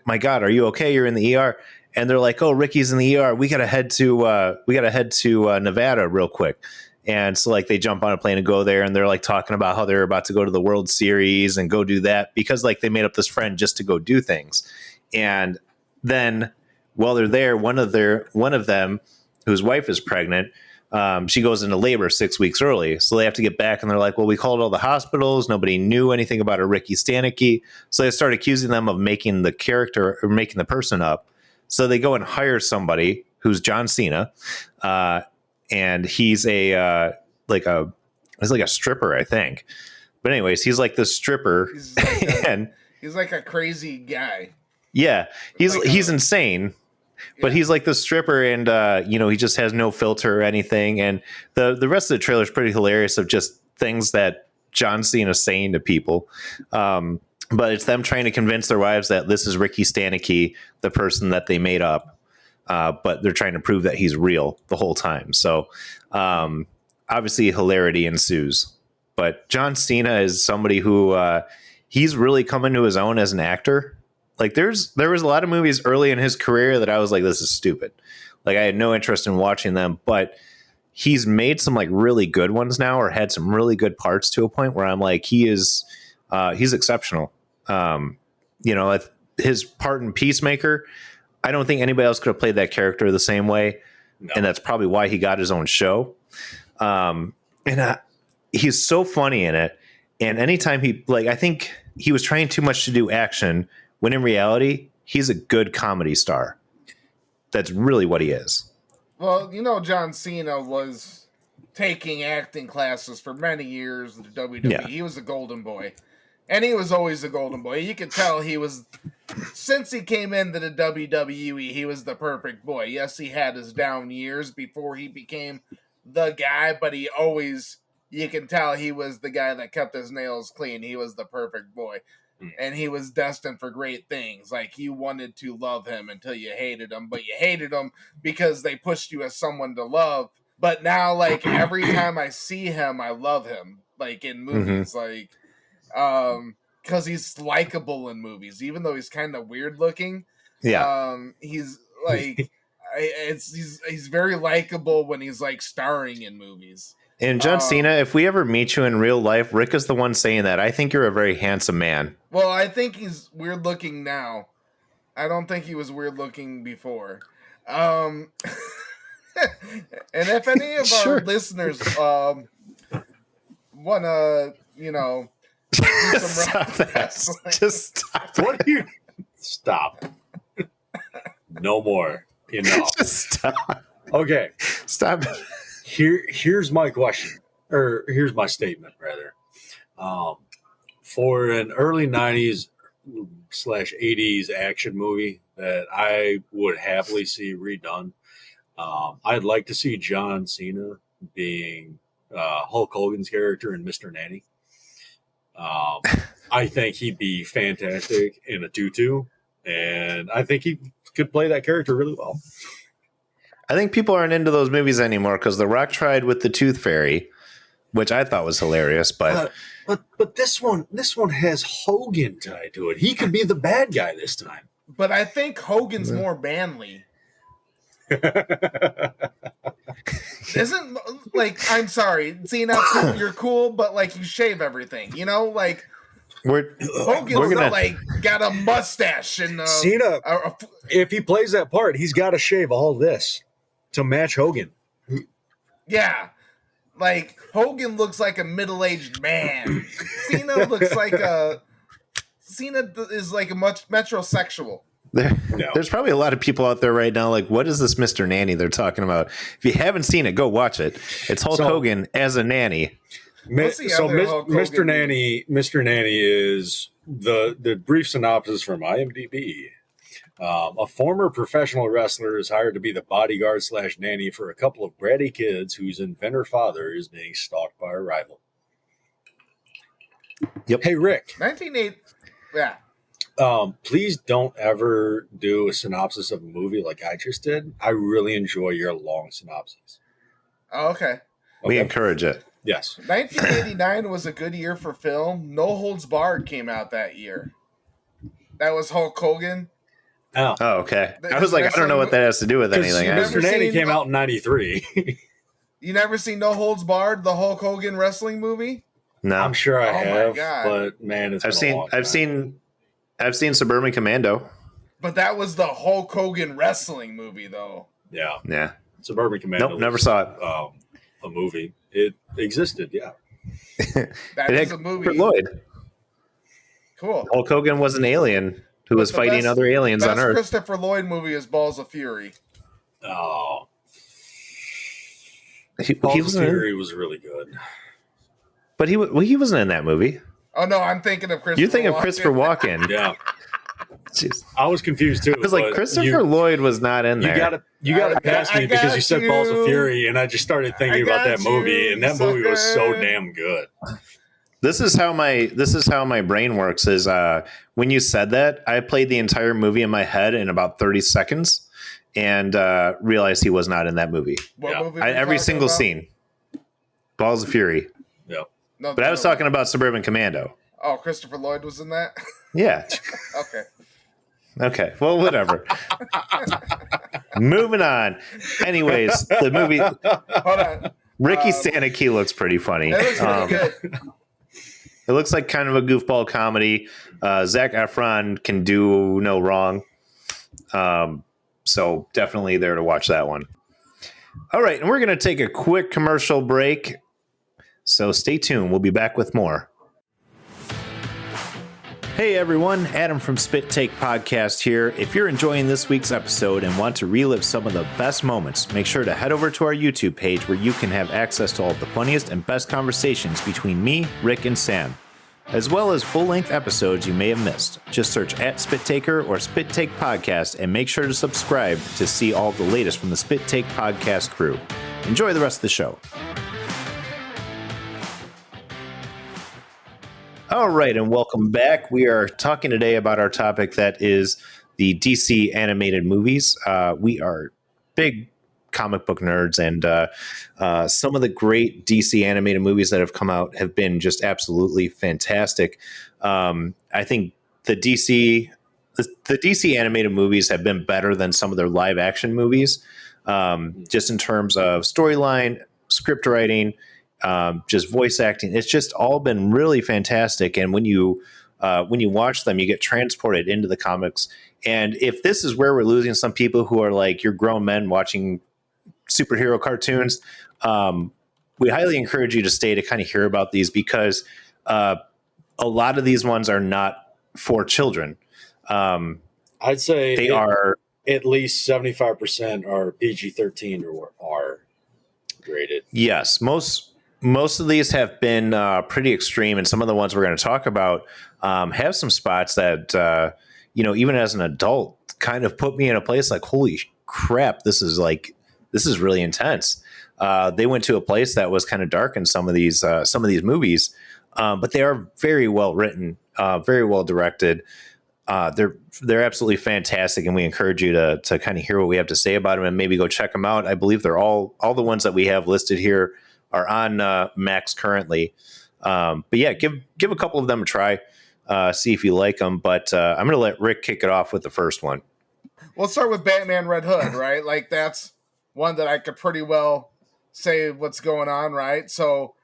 my God, are you okay? You're in the ER. And they're like, oh, Ricky's in the ER. We got to head to Nevada real quick. And so they jump on a plane and go there, and they're talking about how they're about to go to the World Series and go do that because they made up this friend just to go do things. And then while they're there, one of them, whose wife is pregnant, she goes into labor 6 weeks early. So they have to get back, and they're like, well, we called all the hospitals. Nobody knew anything about a Ricky Stanicky. So they start accusing them of making the character or making the person up. So they go and hire somebody who's John Cena. And he's a stripper, I think. But anyways, he's like the stripper. He's like a crazy guy. Yeah, he's insane. But he's like the stripper, and he just has no filter or anything. And the rest of the trailer is pretty hilarious of just things that John Cena is saying to people. But it's them trying to convince their wives that this is Ricky Stanicky, the person that they made up. but they're trying to prove that he's real the whole time. So obviously hilarity ensues. But John Cena is somebody who he's really come into his own as an actor. Like there was a lot of movies early in his career that I was like, this is stupid. Like I had no interest in watching them, but he's made some like really good ones now, or had some really good parts to a point where I'm like, he's exceptional. His part in Peacemaker, I don't think anybody else could have played that character the same way. No. And that's probably why he got his own show. He's so funny in it. And anytime I think he was trying too much to do action, when in reality, he's a good comedy star. That's really what he is. Well, John Cena was taking acting classes for many years in the WWE. Yeah. He was a golden boy. And he was always a golden boy. You could tell since he came into the WWE, he was the perfect boy. Yes, he had his down years before he became the guy, but you can tell he was the guy that kept his nails clean. He was the perfect boy. And he was destined for great things. Like, you wanted to love him until you hated him, but you hated him because they pushed you as someone to love. But now, like, every time I see him, I love him. Like, in movies, because he's likable in movies, even though he's kind of weird looking. Yeah. He's like, he's very likable when he's like starring in movies. And John Cena, if we ever meet you in real life, Rick is the one saying that. I think you're a very handsome man. Well, I think he's weird looking now. I don't think he was weird looking before. And if any of our listeners want to, stop that. Just stop. What are you? Stop. No more. Just stop. Okay. Stop. Here's my question, or here's my statement, rather. For an early 90s / 80s action movie that I would happily see redone, I'd like to see John Cena being Hulk Hogan's character in Mr. Nanny. I think he'd be fantastic in a tutu, and I think he could play that character really well. I think people aren't into those movies anymore because The Rock tried with the Tooth Fairy, which I thought was hilarious. But this one has Hogan tied to it. He could be the bad guy this time. But I think Hogan's more manly. Isn't I'm sorry, Cena, you're cool, but you shave everything, Hogan's got a mustache and Cena. If he plays that part, he's got to shave all this to match Hogan. Yeah, Hogan looks like a middle-aged man. Cena is like a metrosexual. There's probably a lot of people out there right now what is this Mr. Nanny they're talking about? If you haven't seen it, go watch it. It's Hulk Hogan as a nanny. Mr. Nanny is the brief synopsis from IMDb. A former professional wrestler is hired to be the bodyguard / nanny for a couple of bratty kids whose inventor father is being stalked by a rival. Yep. Hey, Rick. 1980. Yeah. Please don't ever do a synopsis of a movie like I just did. I really enjoy your long synopses. Oh, okay. We encourage it. Yes. 1989 was a good year for film. No Holds Barred came out that year. That was Hulk Hogan. Oh, okay. I was like, I don't know what that has to do with anything. Mr. Nanny came out in 93. You never seen No Holds Barred, the Hulk Hogan wrestling movie? No. I'm sure I have, but man, I've seen Suburban Commando. But that was the Hulk Hogan wrestling movie, though. Yeah. Suburban Commando. Nope, never saw it. A movie. It existed, yeah. That is a movie. Lloyd. Cool. Hulk Hogan was an alien who was fighting other aliens on Earth. Christopher Lloyd movie is Balls of Fury. Oh. Balls of Fury was really good. But he wasn't in that movie. Oh, no, I'm thinking of Christopher Walken. You think of Christopher Walken. Yeah. Jeez. I was confused too. I was like, Christopher Lloyd was not in there. You got to pass me because you said Balls of Fury, and I just started thinking about that movie, and that movie was so damn good. This is how my brain works. Is when you said that, I played the entire movie in my head in about 30 seconds, and realized he was not in that movie. What movie? Every single scene. Balls of Fury. Yeah. No, But I was talking about Suburban Commando. Oh, Christopher Lloyd was in that? Yeah. Okay. Okay. Well, whatever. Moving on. Anyways, the movie. Hold on. Ricky Santa Key looks pretty funny. That looks pretty good. It looks like kind of a goofball comedy. Zac Efron can do no wrong. So definitely there to watch that one. All right. And we're going to take a quick commercial break. So stay tuned. We'll be back with more. Hey everyone, Adam from Spit Take Podcast here. If you're enjoying this week's episode and want to relive some of the best moments, make sure to head over to our YouTube page where you can have access to all of the funniest and best conversations between me, Rick, and Sam, as well as full-length episodes you may have missed. Just search @SpitTaker or Spit Take Podcast and make sure to subscribe to see all the latest from the Spit Take Podcast crew. Enjoy the rest of the show. All right, and welcome back. We are talking today about our topic that is the DC animated movies. We are big comic book nerds, and some of the great DC animated movies that have come out have been just absolutely fantastic. I think the DC animated movies have been better than some of their live action movies, just in terms of storyline, script writing, just voice acting. It's just all been really fantastic. And when you watch them, you get transported into the comics. And if this is where we're losing some people who are like, you're grown men watching superhero cartoons, we highly encourage you to stay to kind of hear about these, because a lot of these ones are not for children. I'd say they are at least 75% are PG-13 or R rated. Yes, most of these have been pretty extreme, and some of the ones we're going to talk about have some spots that even as an adult kind of put me in a place like, holy crap, this is really intense. They went to a place that was kind of dark in some of these movies, but they are very well written, very well directed. They're absolutely fantastic, and we encourage you to kind of hear what we have to say about them and maybe go check them out. I believe they're all the ones that we have listed here are on Max currently. But yeah, give a couple of them a try, see if you like them. But I'm going to let Rick kick it off with the first one. We'll start with Batman Red Hood, right? Like, that's one that I could pretty well say what's going on, right? So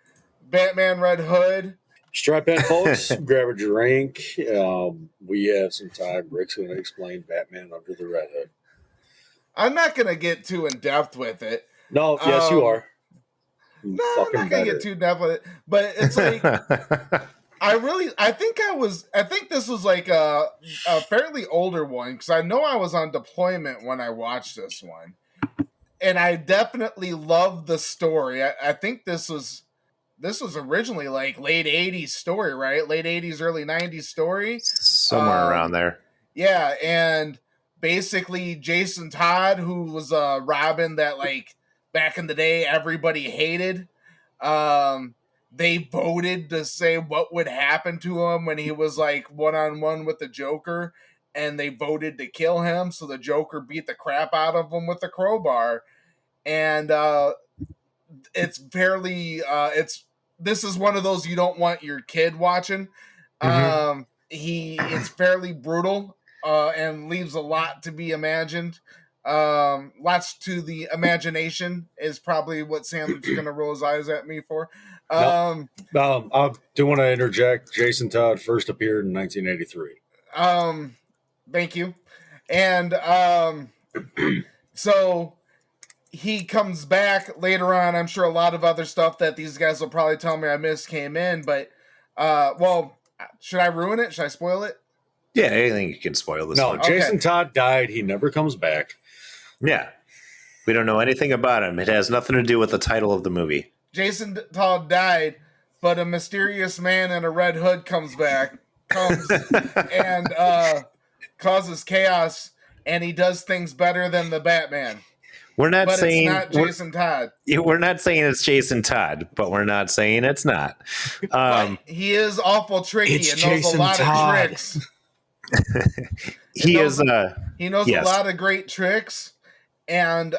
Batman Red Hood. Strap in, folks. Grab a drink. We have some time. Rick's going to explain Batman Under the Red Hood. I'm not going to get too in-depth with it. No, yes, you are. No, I'm not gonna get too deep with it, but it's like I think this was like a fairly older one, because I know I was on deployment when I watched this one, and I definitely loved the story. I think this was originally like late 80s story, right? Late 80s, early 90s story, somewhere around there. Yeah, and basically Jason Todd, who was Robin that, like, back in the day everybody hated, they voted to say what would happen to him when he was like one-on-one with the Joker, and they voted to kill him, so the Joker beat the crap out of him with the crowbar. And it's fairly this is one of those you don't want your kid watching. Mm-hmm. It's fairly brutal and leaves a lot to be imagined. Lots to the imagination is probably what Sam's gonna roll his eyes at me for. I do want to interject. Jason Todd first appeared in 1983. Thank you. And so he comes back later on. I'm sure a lot of other stuff that these guys will probably tell me I missed came in, but well, should I ruin it? Should I spoil it? Yeah, anything you can spoil this one. No, Jason Todd died. He never comes back. Yeah. We don't know anything about him. It has nothing to do with the title of the movie. Jason Todd died, but a mysterious man in a red hood comes and causes chaos, and he does things better than the Batman. We're not saying it's not Jason Todd. We're not saying it's Jason Todd, but we're not saying it's not. He is awful tricky and knows a lot of tricks. He knows a lot of great tricks, And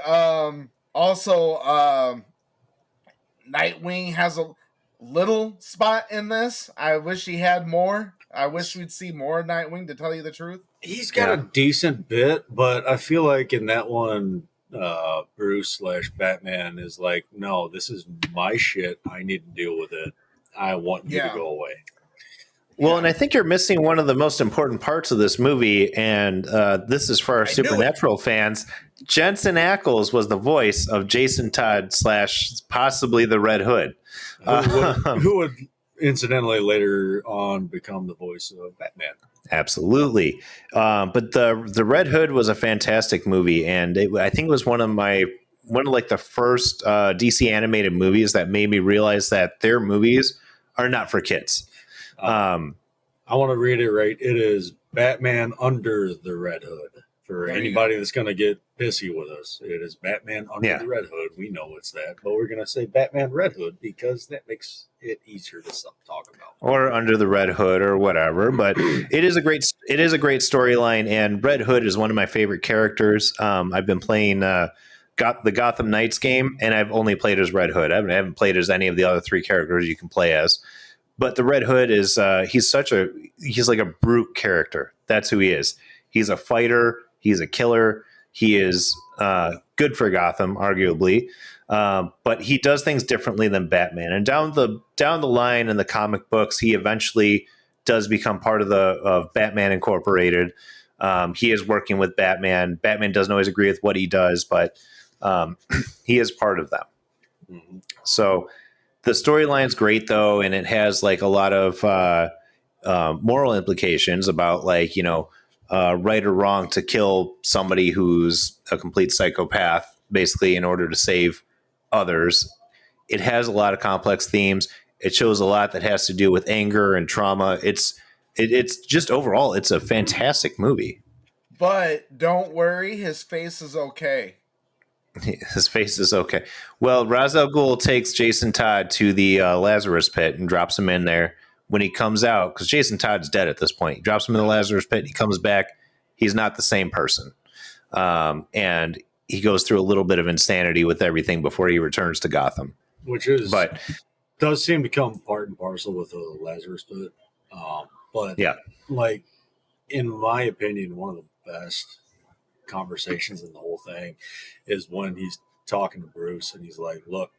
also, Nightwing has a little spot in this. I wish he had more. I wish we'd see more Nightwing, to tell you the truth. He's got a decent bit, but I feel like in that one, Bruce / Batman is like, no, this is my shit. I need to deal with it. I want you to go away. Well, and I think you're missing one of the most important parts of this movie, and this is for our Supernatural fans. Jensen Ackles was the voice of Jason Todd / possibly the Red Hood. Who would incidentally later on become the voice of Batman. Absolutely. But the Red Hood was a fantastic movie, and I think it was one of like the first DC animated movies that made me realize that their movies are not for kids. I want to reiterate, it is Batman under the Red Hood. For anybody that's going to get pissy with us, it is Batman under the Red Hood. We know it's that, but we're going to say Batman Red Hood because that makes it easier to talk about. Or under the Red Hood or whatever. But it is a great storyline, and Red Hood is one of my favorite characters. I've been playing the Gotham Knights game, and I've only played as Red Hood. I haven't played as any of the other three characters you can play as. But the Red Hood is he's like a brute character. That's who he is. He's a fighter. He's a killer. He is good for Gotham, arguably, but he does things differently than Batman. And down the line in the comic books, he eventually does become part of Batman Incorporated. He is working with Batman. Batman doesn't always agree with what he does, but he is part of them. Mm-hmm. So the storyline's great, though, and it has like a lot of moral implications about, like, right or wrong to kill somebody who's a complete psychopath, basically, in order to save others. It has a lot of complex themes. It shows a lot that has to do with anger and trauma. It's just overall, it's a fantastic movie. But don't worry, his face is okay. His face is okay. Well, Ra's al Ghul takes Jason Todd to the Lazarus pit and drops him in there. When he comes out, because Jason Todd's dead at this point, he drops him in the Lazarus pit. He comes back. He's not the same person. And he goes through a little bit of insanity with everything before he returns to Gotham. Does seem to come part and parcel with the Lazarus pit. Like, in my opinion, one of the best conversations in the whole thing is when he's talking to Bruce and he's like, look,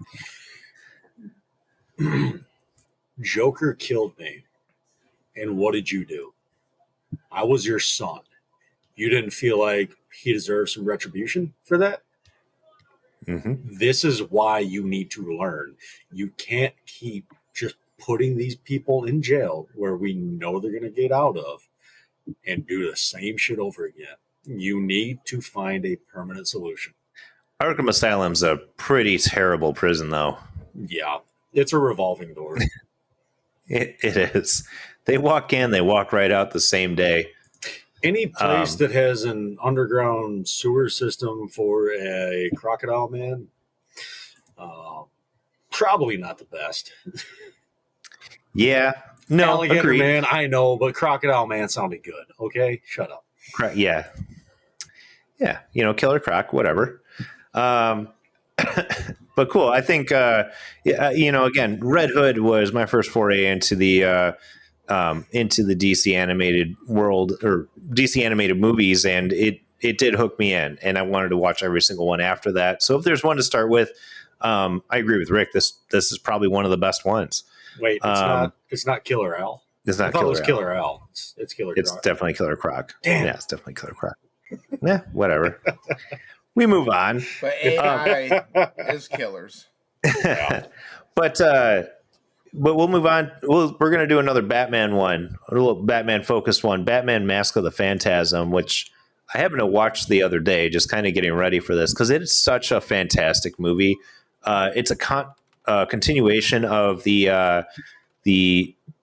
Joker killed me, and what did you do? I was your son. You didn't feel like he deserves some retribution for that? Mm-hmm. This is why you need to learn. You can't keep just putting these people in jail where we know they're going to get out of and do the same shit over again. You need to find a permanent solution. Arkham Asylum's a pretty terrible prison, though. Yeah, it's a revolving door. It is. They walk in, they walk right out the same day. Any place that has an underground sewer system for a crocodile man, probably not the best. Yeah. No, Alligator agreed. Man, I know, but Crocodile Man sounded good. Okay, shut up. Yeah. Killer Croc, whatever. But cool. I think, again, Red Hood was my first foray into the DC animated world, or DC animated movies, and it did hook me in, and I wanted to watch every single one after that. So if there's one to start with, I agree with Rick. This is probably one of the best ones. Wait, it's not Killer Al. It's not. I thought it was Killer Al. It's Killer Croc. It's definitely Killer Croc. Damn. Yeah, it's definitely Killer Croc. Yeah, whatever. We move on. But AI is killers. Yeah. But we'll move on. We're going to do another Batman one, a little Batman focused one, Batman Mask of the Phantasm, which I happened to watch the other day, just kind of getting ready for this, because it is such a fantastic movie. It's a continuation of the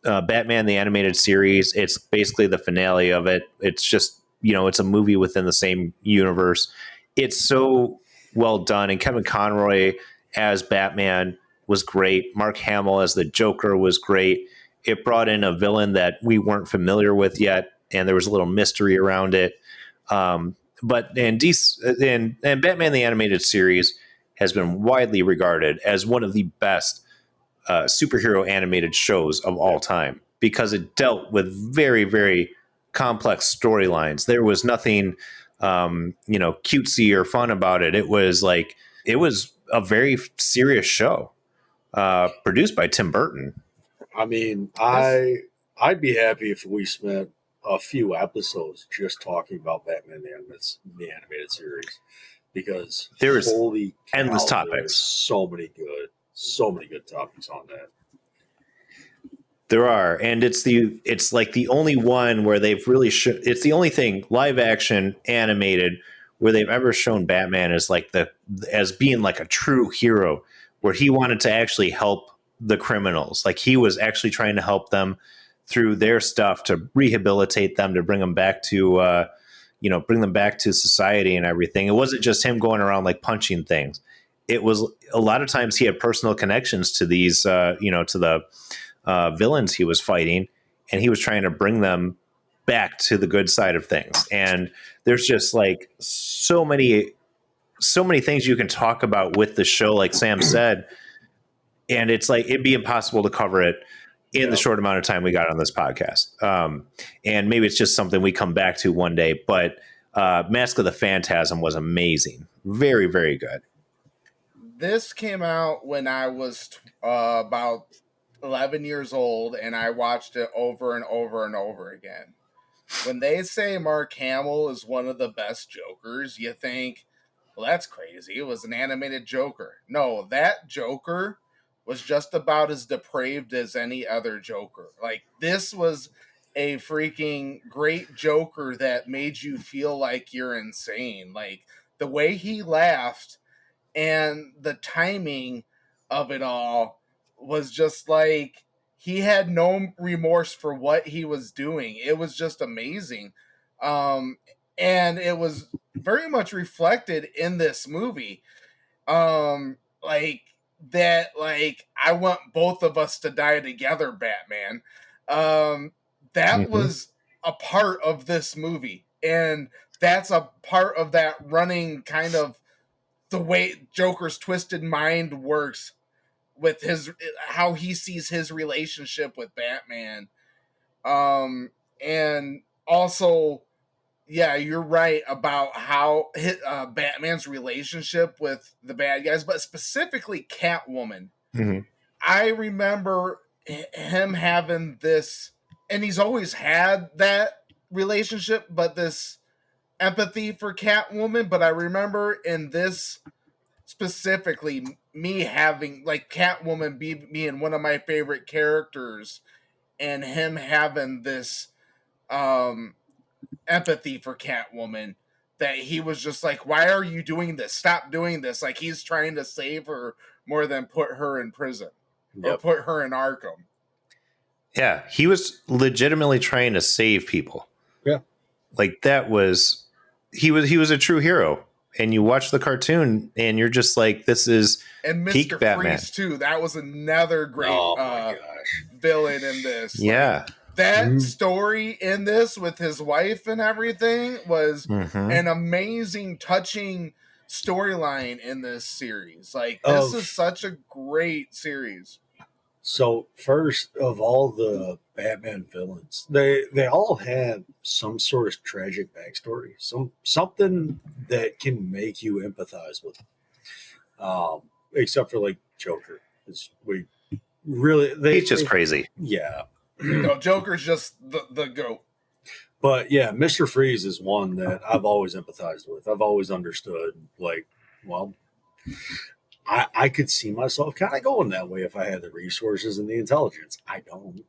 Batman the Animated Series. It's basically the finale of it. It's just, it's a movie within the same universe. It's so well done, and Kevin Conroy as Batman was great. Mark Hamill as the Joker was great. It brought in a villain that we weren't familiar with yet, and there was a little mystery around it. but and Batman the Animated Series has been widely regarded as one of the best superhero animated shows of all time because it dealt with very, very complex storylines. There was nothing, cutesy or fun about it. It was a very serious show produced by Tim Burton. I mean, I'd be happy if we spent a few episodes just talking about Batman the animated series, because There is holy cow, endless there are topics. so many good topics on that. There are, and it's like the only one where they've really it's the only thing live action animated where they've ever shown Batman as being like a true hero, where he wanted to actually help the criminals. Like he was actually trying to help them through their stuff, to rehabilitate them, to bring them back to society and everything. It wasn't just him going around like punching things. It was a lot of times he had personal connections to these, to the villains he was fighting, and he was trying to bring them back to the good side of things. And there's just like so many things you can talk about with the show, like Sam said, and it's like it'd be impossible to cover it in the short amount of time we got on this podcast. And maybe it's just something we come back to one day, but Mask of the Phantasm was amazing. Very, very good. This came out when I was about 11 years old, and I watched it over and over and over again. When they say Mark Hamill is one of the best Jokers, you think, well, that's crazy. It was an animated Joker. No, that Joker was just about as depraved as any other Joker. Like, this was a freaking great Joker that made you feel like you're insane. Like, the way he laughed and the timing of it all was just like, he had no remorse for what he was doing. It was just amazing. And it was very much reflected in this movie. I want both of us to die together, Batman. That was a part of this movie. And that's a part of that running kind of the way Joker's twisted mind works with how he sees his relationship with Batman. And also, yeah, you're right about how Batman's relationship with the bad guys, but specifically Catwoman. Mm-hmm. I remember him having this, and he's always had that relationship, but this empathy for Catwoman. But I remember in this specifically, me having like Catwoman being one of my favorite characters, and him having this empathy for Catwoman, that he was just like, why are you doing this? Stop doing this. Like, he's trying to save her more than put her in prison or put her in Arkham. Yeah, he was legitimately trying to save people. Yeah. Like he was a true hero. And you watch the cartoon and you're just like, this is peak Mr. Batman. Freeze too. That was another great villain in this. Yeah. That story in this with his wife and everything was an amazing, touching storyline in this series. Like, this is such a great series. So first of all, the Batman villains, they all have some sort of tragic backstory, something that can make you empathize with them. Except for like Joker, he's just crazy. Yeah, no, Joker's just the goat. But yeah, Mr. Freeze is one that I've always empathized with. I've always understood, like, well, I could see myself kind of going that way if I had the resources and the intelligence. I don't.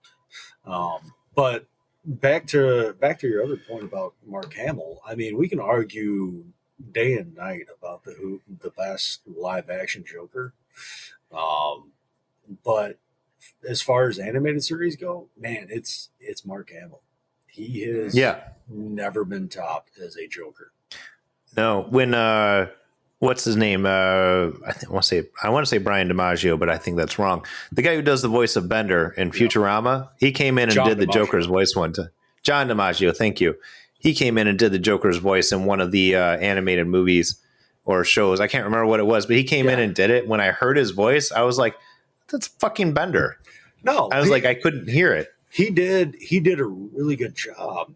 But back to your other point about Mark Hamill. I mean, we can argue day and night about the best live action Joker. But as far as animated series go, man, it's Mark Hamill. He has never been topped as a Joker. No, when what's his name? I want to say Brian DiMaggio, but I think that's wrong. The guy who does the voice of Bender in Futurama, he came in and did the Joker's voice one time. John DiMaggio, thank you. he came in and did the Joker's voice in one of the animated movies or shows. I can't remember what it was, but he came in and did it. When I heard his voice, I was like, that's fucking Bender. No, I was like, I couldn't hear it. He did a really good job.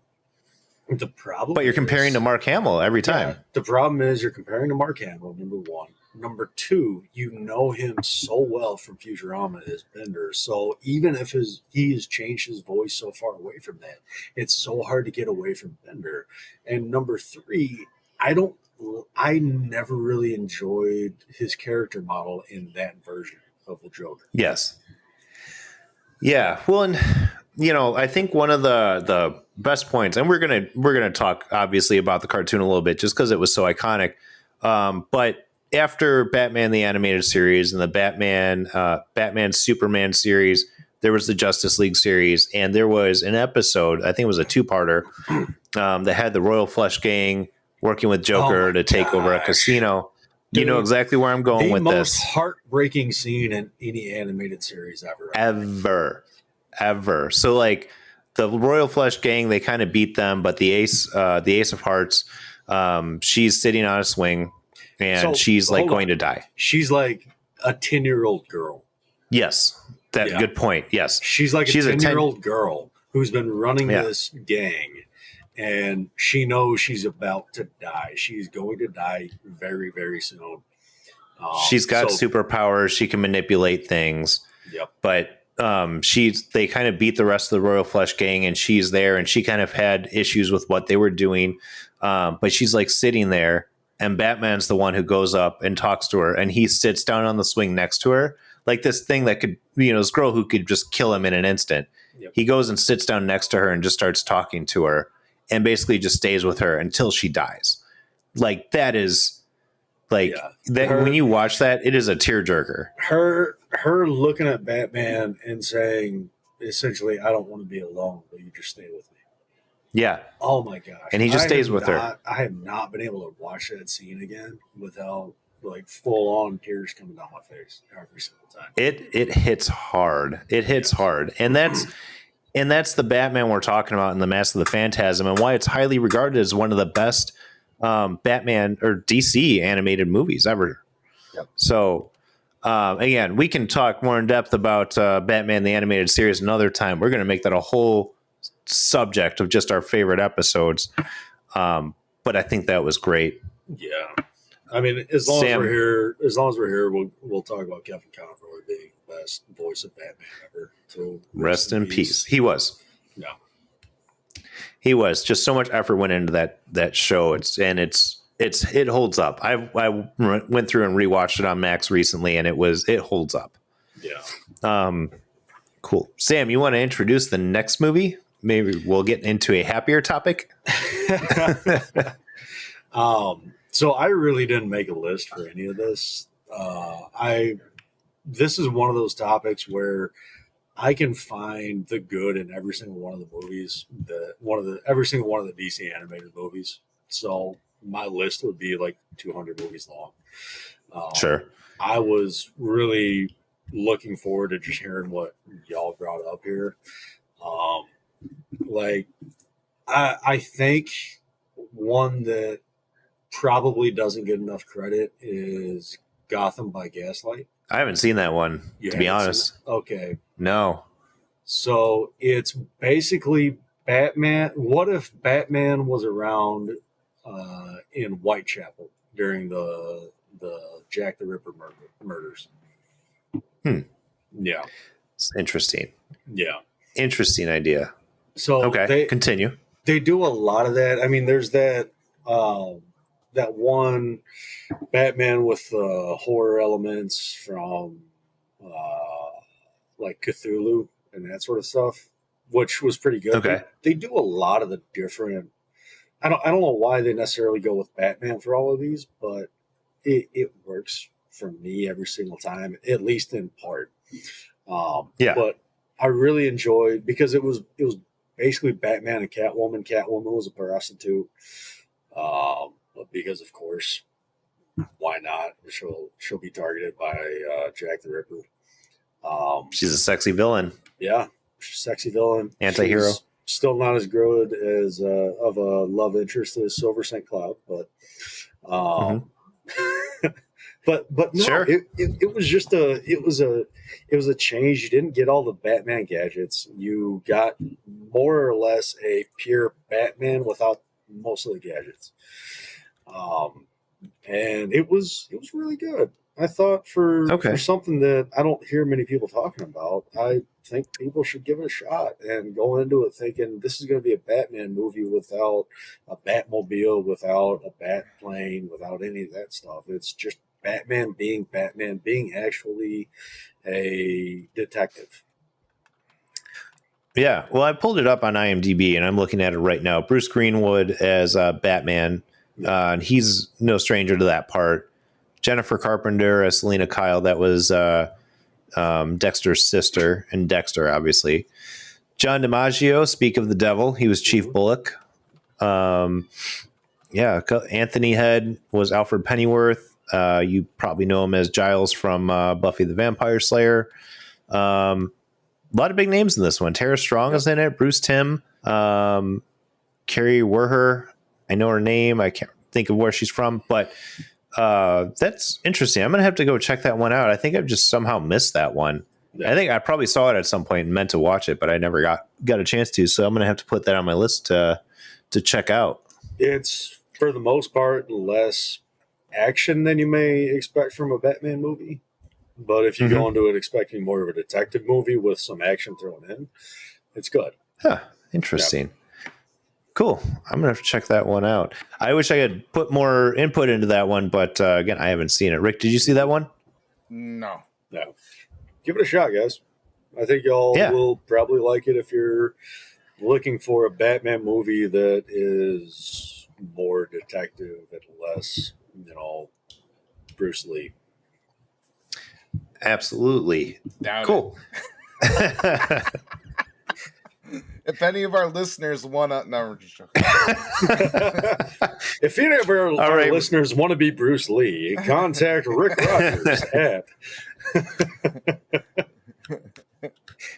The problem, but you're comparing to Mark Hamill every time. Yeah, the problem is you're comparing to Mark Hamill, number one. Number two, you know him so well from Futurama as Bender. So even if he has changed his voice so far away from that, it's so hard to get away from Bender. And number three, I never really enjoyed his character model in that version of the Joker. Yes. Yeah. Well, and I think one of the best points, and we're gonna talk obviously about the cartoon a little bit just because it was so iconic. But after Batman the Animated Series and the Batman Superman series, there was the Justice League series, and there was an episode, I think it was a two-parter, that had the Royal Flush Gang working with Joker to take over a casino. Dude, you know exactly where I'm going with this. The most heartbreaking scene in any animated series ever. So like the Royal Flush Gang, they kind of beat them, but the Ace of Hearts, she's sitting on a swing and she's like going to die. She's like a 10-year-old girl. Yes. Good point. Yes. She's like a 10-year-old girl who's been running this gang, and she knows she's about to die. She's going to die very, very soon. She's got superpowers. She can manipulate things. Yep. But they kind of beat the rest of the Royal Flush Gang, and she's there, and she kind of had issues with what they were doing. But she's like sitting there, and Batman's the one who goes up and talks to her, and he sits down on the swing next to her. Like this thing that could, this girl who could just kill him in an instant. Yep. He goes and sits down next to her and just starts talking to her and basically just stays with her until she dies. Like that is like when you watch that, it is a tearjerker. Her looking at Batman and saying, essentially, I don't want to be alone, but you just stay with me. Yeah. Oh my gosh. And he just stays with her. I have not been able to watch that scene again without like full on tears coming down my face every single time. It hits hard. It hits hard. And that's the Batman we're talking about in The Mask of the Phantasm, and why it's highly regarded as one of the best Batman or DC animated movies ever. Yep. So again, we can talk more in depth about Batman the Animated Series another time. We're going to make that a whole subject of just our favorite episodes. But I think that was great. Yeah. I mean, as long as we're here, we'll talk about Kevin Conroy being the best voice of Batman ever. So rest in peace. He was. Yeah. He was. Just so much effort went into that show. It holds up. I went through and rewatched it on Max recently, and it holds up. Yeah. Cool. Sam, you want to introduce the next movie? Maybe we'll get into a happier topic. So I really didn't make a list for any of this. This is one of those topics where I can find the good in every single one of the movies, every single one of the DC animated movies. So my list would be like 200 movies long. Sure. I was really looking forward to just hearing what y'all brought up here. I think one that probably doesn't get enough credit is Gotham by Gaslight. I haven't seen that one, to be honest. Okay. No. So it's basically Batman. What if Batman was around in Whitechapel during the Jack the Ripper murders? Yeah. It's interesting. Yeah. Interesting idea. So okay, continue. They do a lot of that. I mean, there's that one Batman with horror elements from like Cthulhu and that sort of stuff, which was pretty good. Okay. They do a lot of the different. I don't know why they necessarily go with Batman for all of these, but it works for me every single time, at least in part. But I really enjoyed because it was basically Batman and Catwoman. Catwoman was a prostitute. Because of course, why not? She'll be targeted by Jack the Ripper. She's a sexy villain. Yeah, she's a sexy villain. Anti-hero. Still not as good as of a love interest as Silver St. Cloud, but but no, Sure. it was just a change. You didn't get all the Batman gadgets. You got more or less a pure Batman without most of the gadgets. And it was really good. I thought for something that I don't hear many people talking about, I think people should give it a shot and go into it thinking this is going to be a Batman movie without a Batmobile, without a bat plane, without any of that stuff. It's just Batman, being actually a detective. Yeah, well, I pulled it up on IMDb, and I'm looking at it right now. Bruce Greenwood as Batman, and he's no stranger to that part. Jennifer Carpenter as Selena Kyle, that was Dexter's sister, and Dexter, obviously. John DiMaggio, Speak of the Devil, he was Chief Bullock. Anthony Head was Alfred Pennyworth. You probably know him as Giles from Buffy the Vampire Slayer. A lot of big names in this one. Tara Strong is in it. Bruce Timm. Carrie Werher. I know her name. I can't think of where she's from, but that's interesting. I'm going to have to go check that one out. I think I've just somehow missed that one. Yeah. I think I probably saw it at some point and meant to watch it, but I never got a chance to. So I'm going to have to put that on my list to check out. It's, for the most part, less action than you may expect from a Batman movie. But if you go into it expecting more of a detective movie with some action thrown in, it's good. Huh. Interesting. Yeah. Cool. I'm going to have to check that one out. I wish I could put more input into that one, but again, I haven't seen it. Rick, did you see that one? No. Give it a shot, guys. I think y'all will probably like it if you're looking for a Batman movie that is more detective and less, Bruce Lee. Absolutely. Cool. If any of our listeners want to, no, we're just joking. If any of our listeners want to be Bruce Lee, contact Rick Rogers at.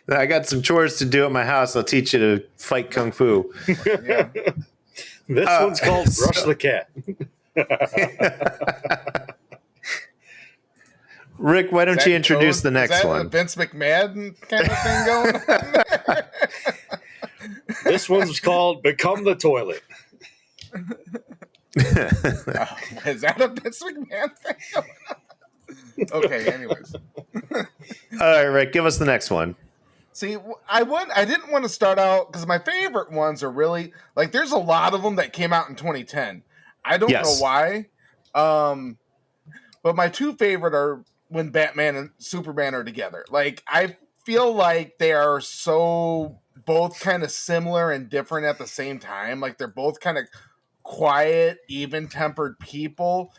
I got some chores to do at my house. I'll teach you to fight kung fu. Yeah. This one's called Brush the Cat. Rick, why don't you introduce the next one? A Vince McMahon kind of thing going on there? This one's called Become the Toilet. Is that a Vince McMahon thing going on? Okay, anyways. All right, Rick, give us the next one. See, I didn't want to start out because my favorite ones are really, like, there's a lot of them that came out in 2010. I don't know why. But my two favorite are when Batman and Superman are together. Like, I feel like they are so both kind of similar and different at the same time. Like, they're both kind of quiet, even-tempered people,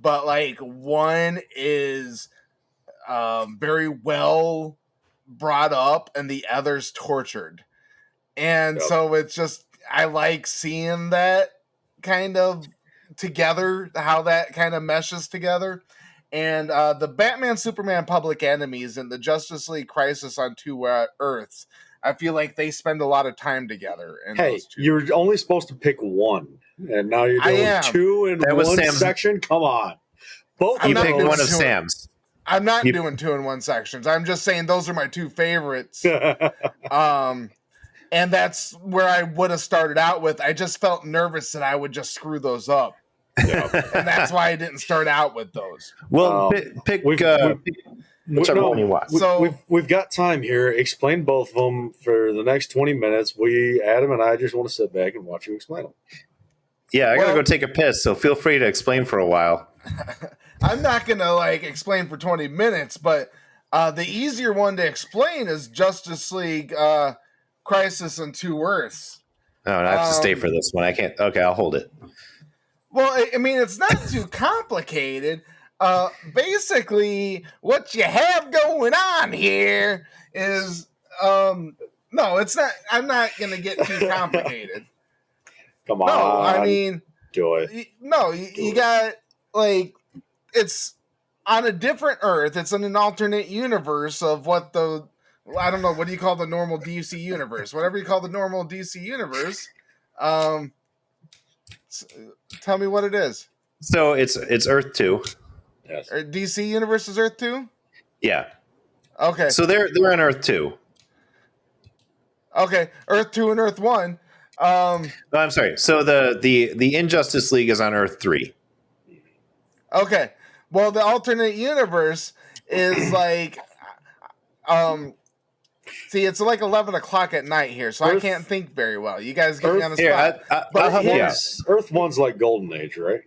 but like one is very well brought up and the other's tortured. And so it's just, I like seeing that kind of together, how that kind of meshes together. And the Batman Superman Public Enemies and the Justice League Crisis on Two Earths, I feel like they spend a lot of time together. Hey, you're only supposed to pick one, and now you're doing two in one section? Come on. Both you picked one of Sam's. I'm not doing two in one sections. I'm just saying those are my two favorites. And that's where I would have started out with. I just felt nervous that I would just screw those up. And that's why I didn't start out with those. Well, pick whichever one you want. So we've got time here. Explain both of them for the next 20 minutes. Adam and I just want to sit back and watch you explain them. Yeah, I gotta go take a piss, so feel free to explain for a while. I'm not gonna explain for 20 minutes, but the easier one to explain is Justice League Crisis on Two Earths. Oh, I have to stay for this one. I can't. Okay, I'll hold it. Well, I mean, it's not too complicated. Basically, what you have going on here is no, it's not. I'm not going to get too complicated. Come on. No, I mean, Joy. You got it's on a different Earth. It's in an alternate universe of what the I don't know, what do you call the normal DC universe? Whatever you call the normal DC universe. Tell me what it is. So it's Earth 2. Yes. DC universe is Earth 2? Yeah. Okay. So they're on Earth 2. Okay. Earth 2 and Earth 1. Oh, I'm sorry. So the Injustice League is on Earth 3. Okay. Well, the alternate universe is like, see, it's like 11 o'clock at night here, so I can't think very well. You guys get me on the spot. Earth 1's like Golden Age, right?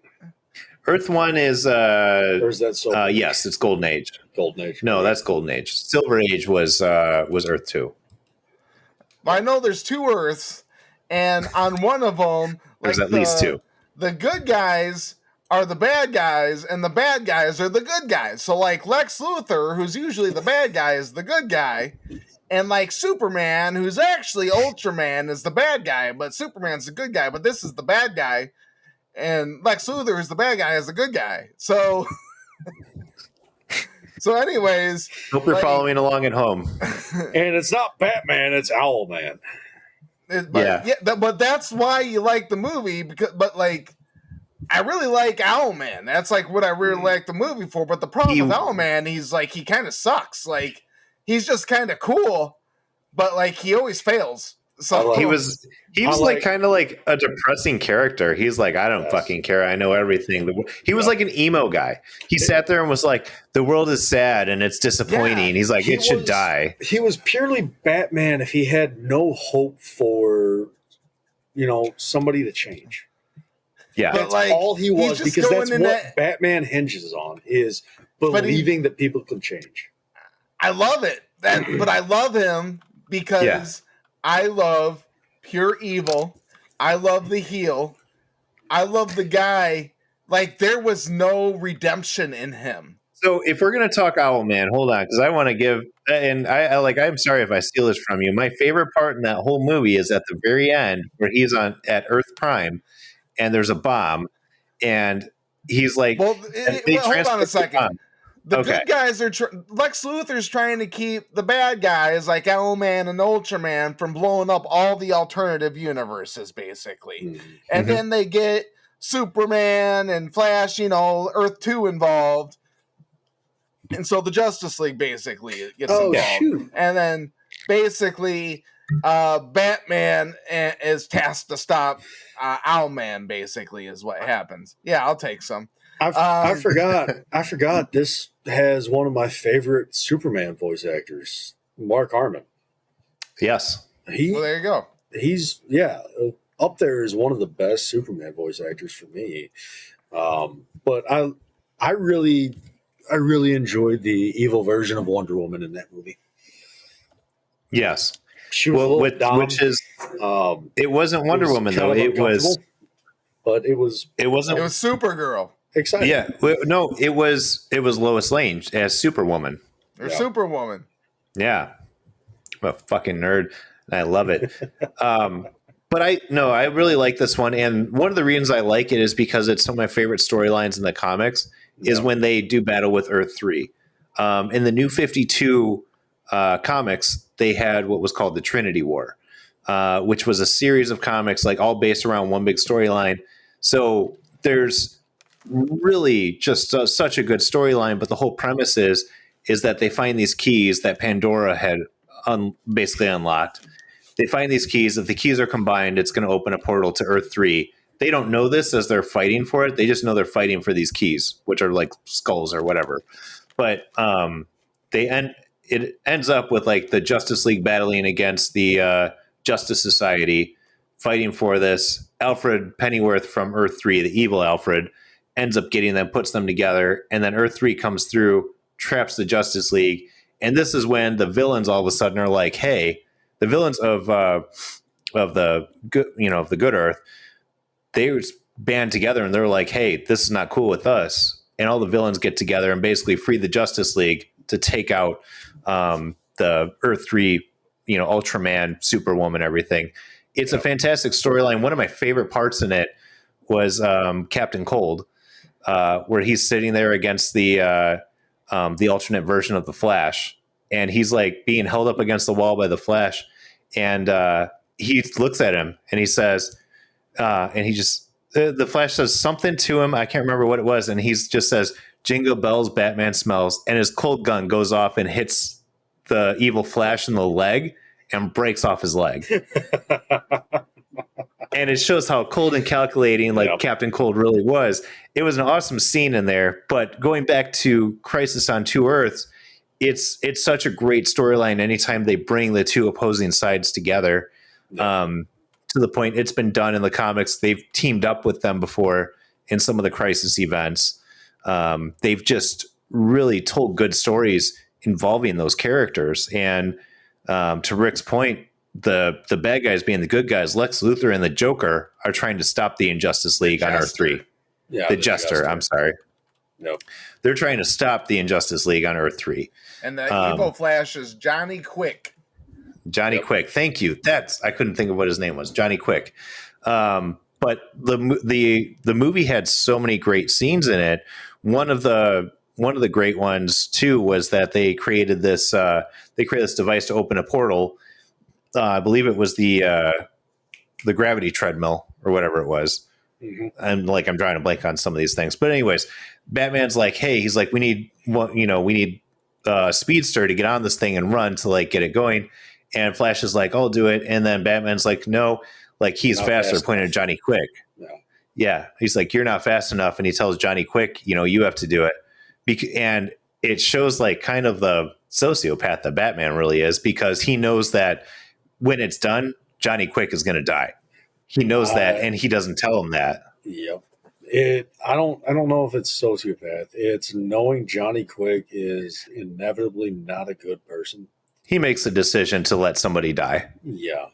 Earth 1 is or is that Silver Age? Yes, it's Golden Age. Golden Age. No, that's Golden Age. Silver Age was Earth 2. Well, I know there's 2 Earths, and on one of them, there's at least 2. The good guys are the bad guys, and the bad guys are the good guys. So, like, Lex Luthor, who's usually the bad guy, is the good guy. And, like, Superman, who's actually Ultraman, is the bad guy, but Superman's the good guy, but this is the bad guy. And Lex Luthor is the bad guy, is the good guy. So, anyways. Hope you're following along at home. And it's not Batman, it's Owlman. But that's why you like the movie, but I really like Owlman. That's like what I really like the movie for. But the problem with Owlman, he kind of sucks. Like, he's just kind of cool, but like he always fails. So he was like kind of like a depressing character. He's like, I don't fucking care. I know everything. He was like an emo guy. He sat there and was like, the world is sad and it's disappointing. Yeah, he's like, it should die. He was purely Batman if he had no hope for, somebody to change. Yeah. That's all he was, because that's what Batman hinges on, is believing that people can change. I love it. But I love him because I love pure evil. I love the heel. I love the guy. Like, there was no redemption in him. So if we're going to talk Owlman, hold on, because I want to give, and I'm sorry if I steal this from you. My favorite part in that whole movie is at the very end where he's at Earth Prime and there's a bomb and he's like, hold on a second. The good guys are Lex Luthor's trying to keep the bad guys like Owlman and Ultraman from blowing up all the alternative universes, basically. Mm-hmm. And then they get Superman and Flash, Earth 2 involved. And so the Justice League basically gets involved. Shoot. And then basically Batman is tasked to stop Owlman, basically, is what happens. Yeah, I'll take some. I forgot this has one of my favorite Superman voice actors, Mark Hamill. Yes. Well, there you go. He's up there as one of the best Superman voice actors for me. But I really enjoyed the evil version of Wonder Woman in that movie. Yes. She was which is it wasn't Wonder Woman though. It was Supergirl. Exciting. Yeah. No, it was Lois Lane as Superwoman. Or Superwoman. Yeah. I'm a fucking nerd. I love it. But I really like this one. And one of the reasons I like it is because it's some of my favorite storylines in the comics is when they do battle with Earth 3. In the New 52 comics, they had what was called the Trinity War, which was a series of comics like all based around one big storyline. So there's really just such a good storyline, but the whole premise is that they find these keys that Pandora had basically unlocked. They find these keys. If the keys are combined, it's going to open a portal to Earth 3. They don't know this as they're fighting for it. They just know they're fighting for these keys, which are like skulls or whatever. But it ends up with like the Justice League battling against the Justice Society, fighting for this. Alfred Pennyworth from Earth 3, the evil Alfred, ends up getting them, puts them together, and then Earth 3 comes through, traps the Justice League, and this is when the villains all of a sudden are like, "Hey, the villains of the good Earth, they band together and they're like, hey, this is not cool with us." And all the villains get together and basically free the Justice League to take out the Earth 3, Ultraman, Superwoman, everything. It's a fantastic storyline. One of my favorite parts in it was Captain Cold, where he's sitting there against the alternate version of the Flash, and he's like being held up against the wall by the Flash, and he looks at him and he says, and he just the Flash says something to him. I can't remember what it was, and he just says, "Jingle bells, Batman smells," and his cold gun goes off and hits the evil Flash in the leg and breaks off his leg. And it shows how cold and calculating Captain Cold really was. It was an awesome scene in there. But going back to Crisis on Two Earths, it's such a great storyline anytime they bring the two opposing sides together. To the point it's been done in the comics. They've teamed up with them before in some of the Crisis events. They've just really told good stories involving those characters. And to Rick's point, the bad guys being the good guys, Lex Luthor and the Joker are trying to stop the Injustice League on Earth 3. Yeah, the Jester. I'm sorry. Nope. They're trying to stop the Injustice League on Earth 3. And the evil Flash is Johnny Quick. Johnny Quick. Thank you. I couldn't think of what his name was. Johnny Quick. But the movie had so many great scenes in it. One of the great ones too was that they created this device to open a portal. I believe it was the gravity treadmill or whatever it was. Mm-hmm. And I'm drawing a blank on some of these things. But anyways, Batman's like, hey, he's like, we need Speedster to get on this thing and run to get it going. And Flash is like, I'll do it. And then Batman's like, no, he's not faster, pointing at Johnny Quick. No. Yeah. He's like, you're not fast enough. And he tells Johnny Quick, you have to do it. And it shows kind of the sociopath that Batman really is, because he knows that when it's done, Johnny Quick is going to die. He knows that, and he doesn't tell him that. Yep. I don't know if it's sociopath. It's knowing Johnny Quick is inevitably not a good person. He makes a decision to let somebody die. Yeah.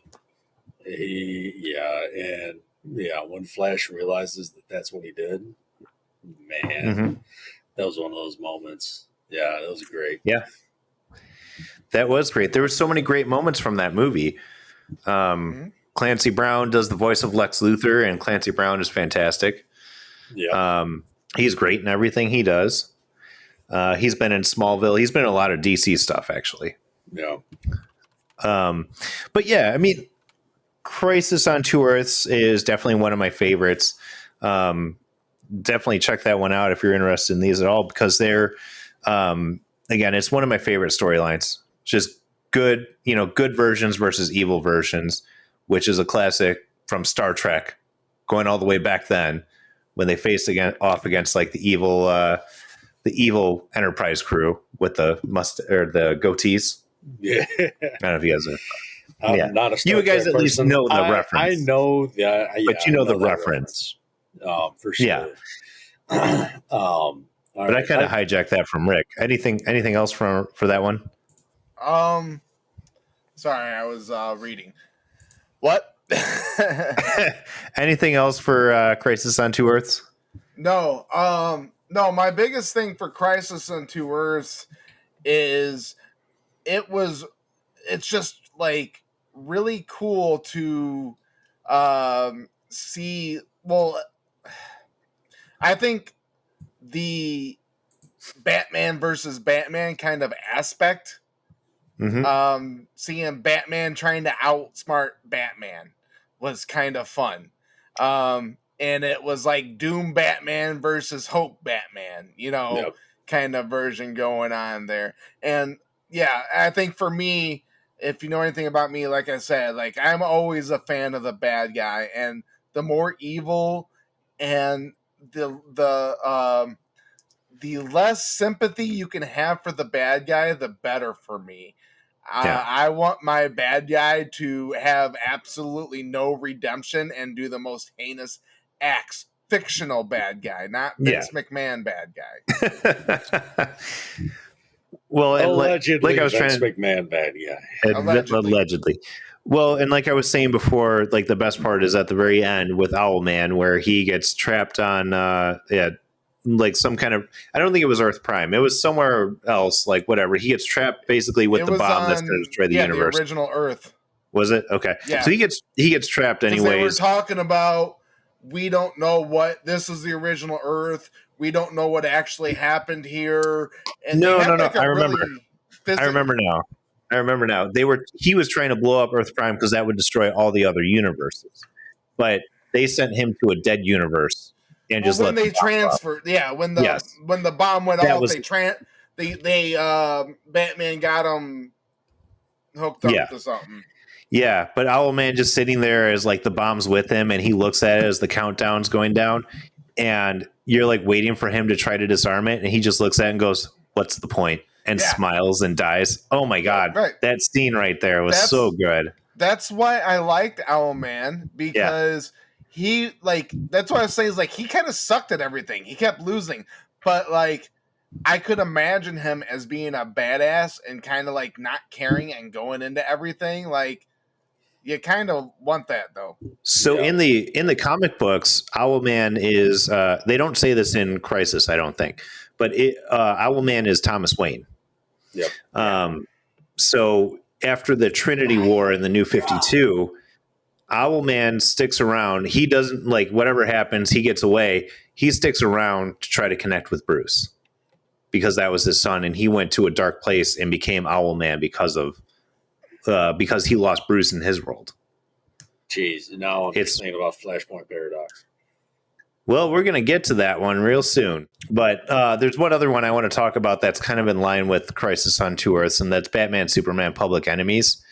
And when Flash realizes that that's what he did, man, that was one of those moments. Yeah, that was great. Yeah. That was great. There were so many great moments from that movie. Clancy Brown does the voice of Lex Luthor, and Clancy Brown is fantastic. Yeah. He's great in everything he does. He's been in Smallville. He's been in a lot of DC stuff, actually. Yeah. But yeah, I mean, Crisis on Two Earths is definitely one of my favorites. Definitely check that one out if you're interested in these at all, because they're, again, it's one of my favorite storylines. Just good, good versions versus evil versions, which is a classic from Star Trek, going all the way back then when they faced off against the evil Enterprise crew with the the goatees. Yeah, I don't know if you guys are. I'm not a Star you guys Trek at least person. know the reference. I know that, but you know the reference. For sure. Yeah. But I kind of hijacked that from Rick. Anything else for that one? Sorry, I was reading. What? Anything else for Crisis on Two Earths? No. No, my biggest thing for Crisis on Two Earths is it's just really cool to see. Well, I think the Batman versus Batman kind of aspect, seeing Batman trying to outsmart Batman was kind of fun. And it was like Doom Batman versus Hope Batman, kind of version going on there. And yeah, I think for me, if you know anything about me, like I said, I'm always a fan of the bad guy, and the more evil and the less sympathy you can have for the bad guy, the better for me. I want my bad guy to have absolutely no redemption and do the most heinous acts. Fictional bad guy, not Vince McMahon bad guy. Well, allegedly, I was Vince trying McMahon bad guy. Allegedly. Well, and like I was saying before, the best part is at the very end with Owlman, where he gets trapped on some kind of, I don't think it was Earth Prime. It was somewhere else, whatever. He gets trapped basically with the bomb that's going to destroy the universe. The original Earth. Was it? Okay. Yeah. So he gets trapped anyways. They were talking about, we don't know what, this is the original Earth. We don't know what actually happened here. And no. I remember. I remember now. He was trying to blow up Earth Prime because that would destroy all the other universes. But they sent him to a dead universe and Well, just when let they transferred, when the bomb went That off, was- they Batman got him hooked up to something. Yeah, but Owlman just sitting there as like the bomb's with him, and he looks at it as the countdown's going down, and you're like waiting for him to try to disarm it, and he just looks at it and goes, "What's the point?" and smiles and dies. Oh my god, that scene right there was so good. That's why I liked Owlman, because he that's why I say is like he kind of sucked at everything. He kept losing, but like I could imagine him as being a badass and kind of like not caring and going into everything. Like you kind of want that though. So in the comic books, Owlman is they don't say this in Crisis, I don't think, but Owlman is Thomas Wayne. Yep. So after the Trinity War in the New 52, Owlman sticks around. He doesn't like whatever happens, he gets away. He sticks around to try to connect with Bruce because that was his son, and he went to a dark place and became Owlman because he lost Bruce in his world. Jeez, now I'm just thinking about Flashpoint Paradox. Well, we're going to get to that one real soon. But there's one other one I want to talk about that's kind of in line with Crisis on Two Earths, and that's Batman, Superman, Public Enemies.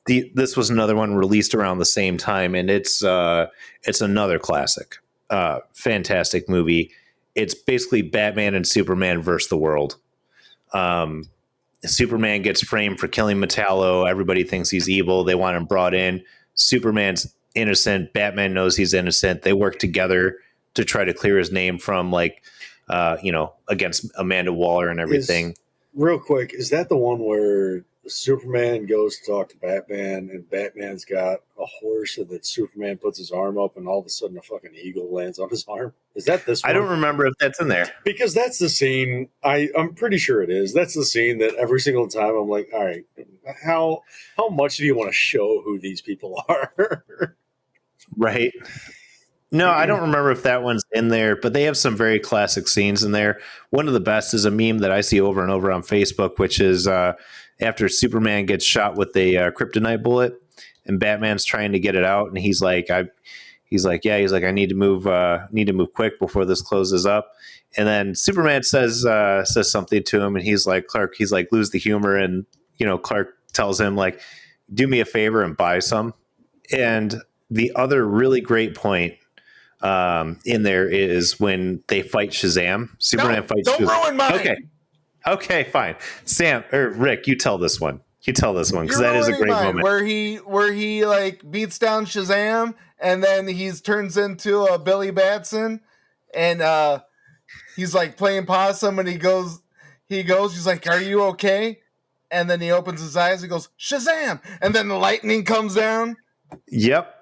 This was another one released around the same time, and it's another classic. Fantastic movie. It's basically Batman and Superman versus the world. Superman gets framed for killing Metallo. Everybody thinks he's evil. They want him brought in. Superman's innocent. Batman knows he's innocent. They work together to try to clear his name from against Amanda Waller and everything. Real quick, is that the one where Superman goes to talk to Batman and Batman's got a horse and then Superman puts his arm up and all of a sudden a fucking eagle lands on his arm? Is that this one? I don't remember if that's in there. Because that's the scene, I'm pretty sure it is. That's the scene that every single time I'm like, all right, how much do you want to show who these people are? Right. No, I don't remember if that one's in there, but they have some very classic scenes in there. One of the best is a meme that I see over and over on Facebook, which is after Superman gets shot with a kryptonite bullet and Batman's trying to get it out. And he's like, I need to move quick before this closes up. And then Superman says something to him, and he's like, Clark, lose the humor. And, Clark tells him like, do me a favor and buy some. And the other really great point in there is when they fight Shazam. Superman fights Shazam. Don't ruin mine. Okay, fine. Sam or Rick, you tell this one. Because that is a great moment where he like beats down Shazam and then he turns into a Billy Batson and he's like playing possum and he goes he's like, are you okay? And then he opens his eyes and goes Shazam, and then the lightning comes down. Yep.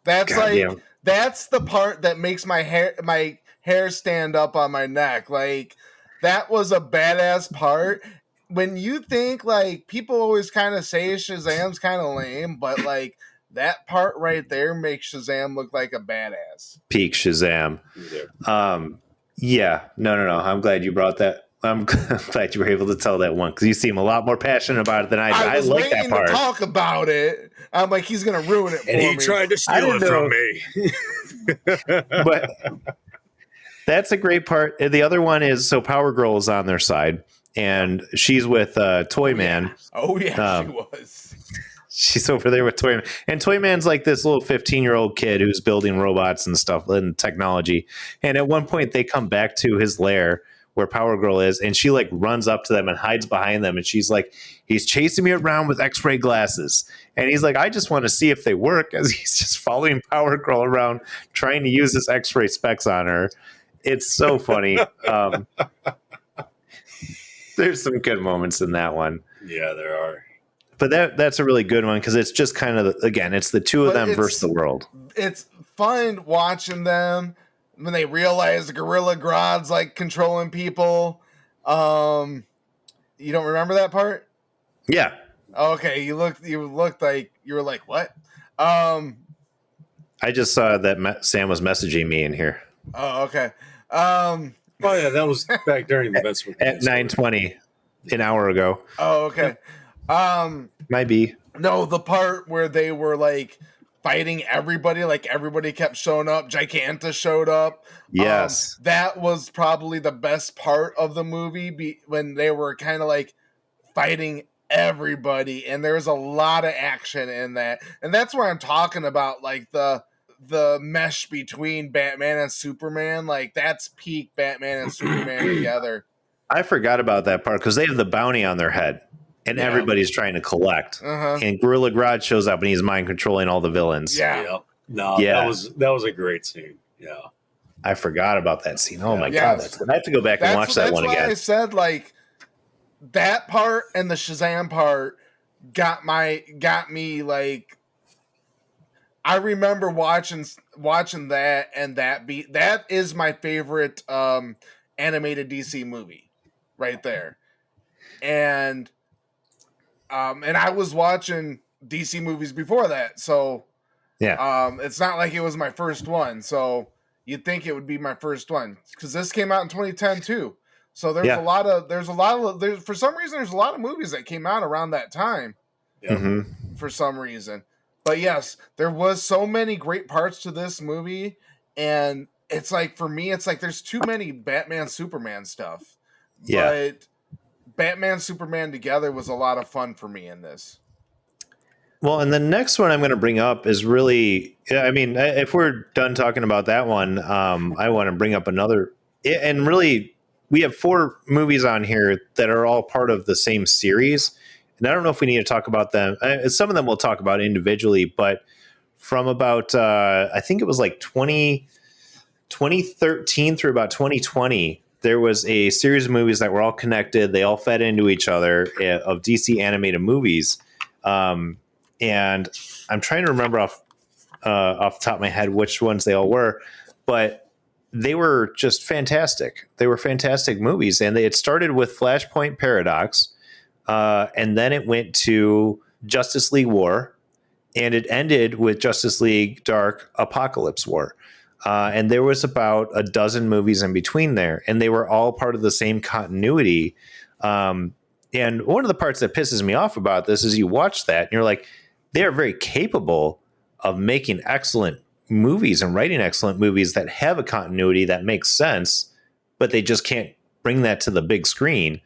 That's the part that makes my hair stand up on my neck. Like that was a badass part. When you think like people always kind of say Shazam's kind of lame, but like that part right there makes Shazam look like a badass. Peak Shazam. Yeah. No. I'm glad you brought that. I'm glad you were able to tell that one because you seem a lot more passionate about it than I do. I was like waiting that part. to talk about it. I'm like, he's gonna ruin it for me. And he tried to steal it from me. But that's a great part. The other one is so Power Girl is on their side, and she's with Toyman. Oh yeah, she was. She's over there with Toyman, and Toyman's like this little 15-year-old kid who's building robots and stuff and technology. And at one point, they come back to his lair where Power Girl is, and she like runs up to them and hides behind them, and she's like, he's chasing me around with X-ray glasses, and he's like, I just want to see if they work, as he's just following Power Girl around trying to use his X-ray specs on her. It's so funny. There's some good moments in that one. Yeah, there are. But that's a really good one because it's just kind of, again, it's the two of them versus the world. It's fun watching them when they realize the Gorilla Grodd's like controlling people. You don't remember that part? Yeah. Okay, you looked like you were like, what? I just saw that Sam was messaging me in here. Oh, okay. Oh yeah, that was back during the Vince McMahon at 9:20. an hour ago. Oh, okay. Might be. No, the part where they were like fighting everybody, like everybody kept showing up. Giganta showed up. Yes. That was probably the best part of the movie when they were kind of like fighting everybody, and there was a lot of action in that. And that's where I'm talking about, like the mesh between Batman and Superman. Like that's peak Batman and Superman together. I forgot about that part because they have the bounty on their head. And everybody's trying to collect. And Gorilla Grodd shows up and he's mind controlling all the villains. No, that was a great scene. Yeah. I forgot about that scene. Oh my God. I have to go back and watch that one again. That's why I said like that part and the Shazam part got me like, I remember watching that, and that is my favorite animated DC movie right there. And I was watching DC movies before that, so it's not like it was my first one. So you'd think it would be my first one because this came out in 2010 too. So for some reason there's a lot of movies that came out around that time. For some reason, but yes, there was so many great parts to this movie, and it's like for me, it's like there's too many Batman Superman stuff. But Batman Superman together was a lot of fun for me in this. Well, and the next one I'm going to bring up is really, I mean, if we're done talking about that one, I want to bring up another. And really, we have 4 movies on here that are all part of the same series. And I don't know if we need to talk about them. Some of them we'll talk about individually, but from about, I think it was like 2013 through about 2020, there was a series of movies that were all connected. They all fed into each other of DC animated movies. And I'm trying to remember off the top of my head which ones they all were, but they were just fantastic. They were fantastic movies. And it started with Flashpoint Paradox, and then it went to Justice League War, and it ended with Justice League Dark Apocalypse War. And there was about a dozen movies in between there, and they were all part of the same continuity. And one of the parts that pisses me off about this is you watch that and you're like, they are very capable of making excellent movies and writing excellent movies that have a continuity that makes sense, but they just can't bring that to the big screen.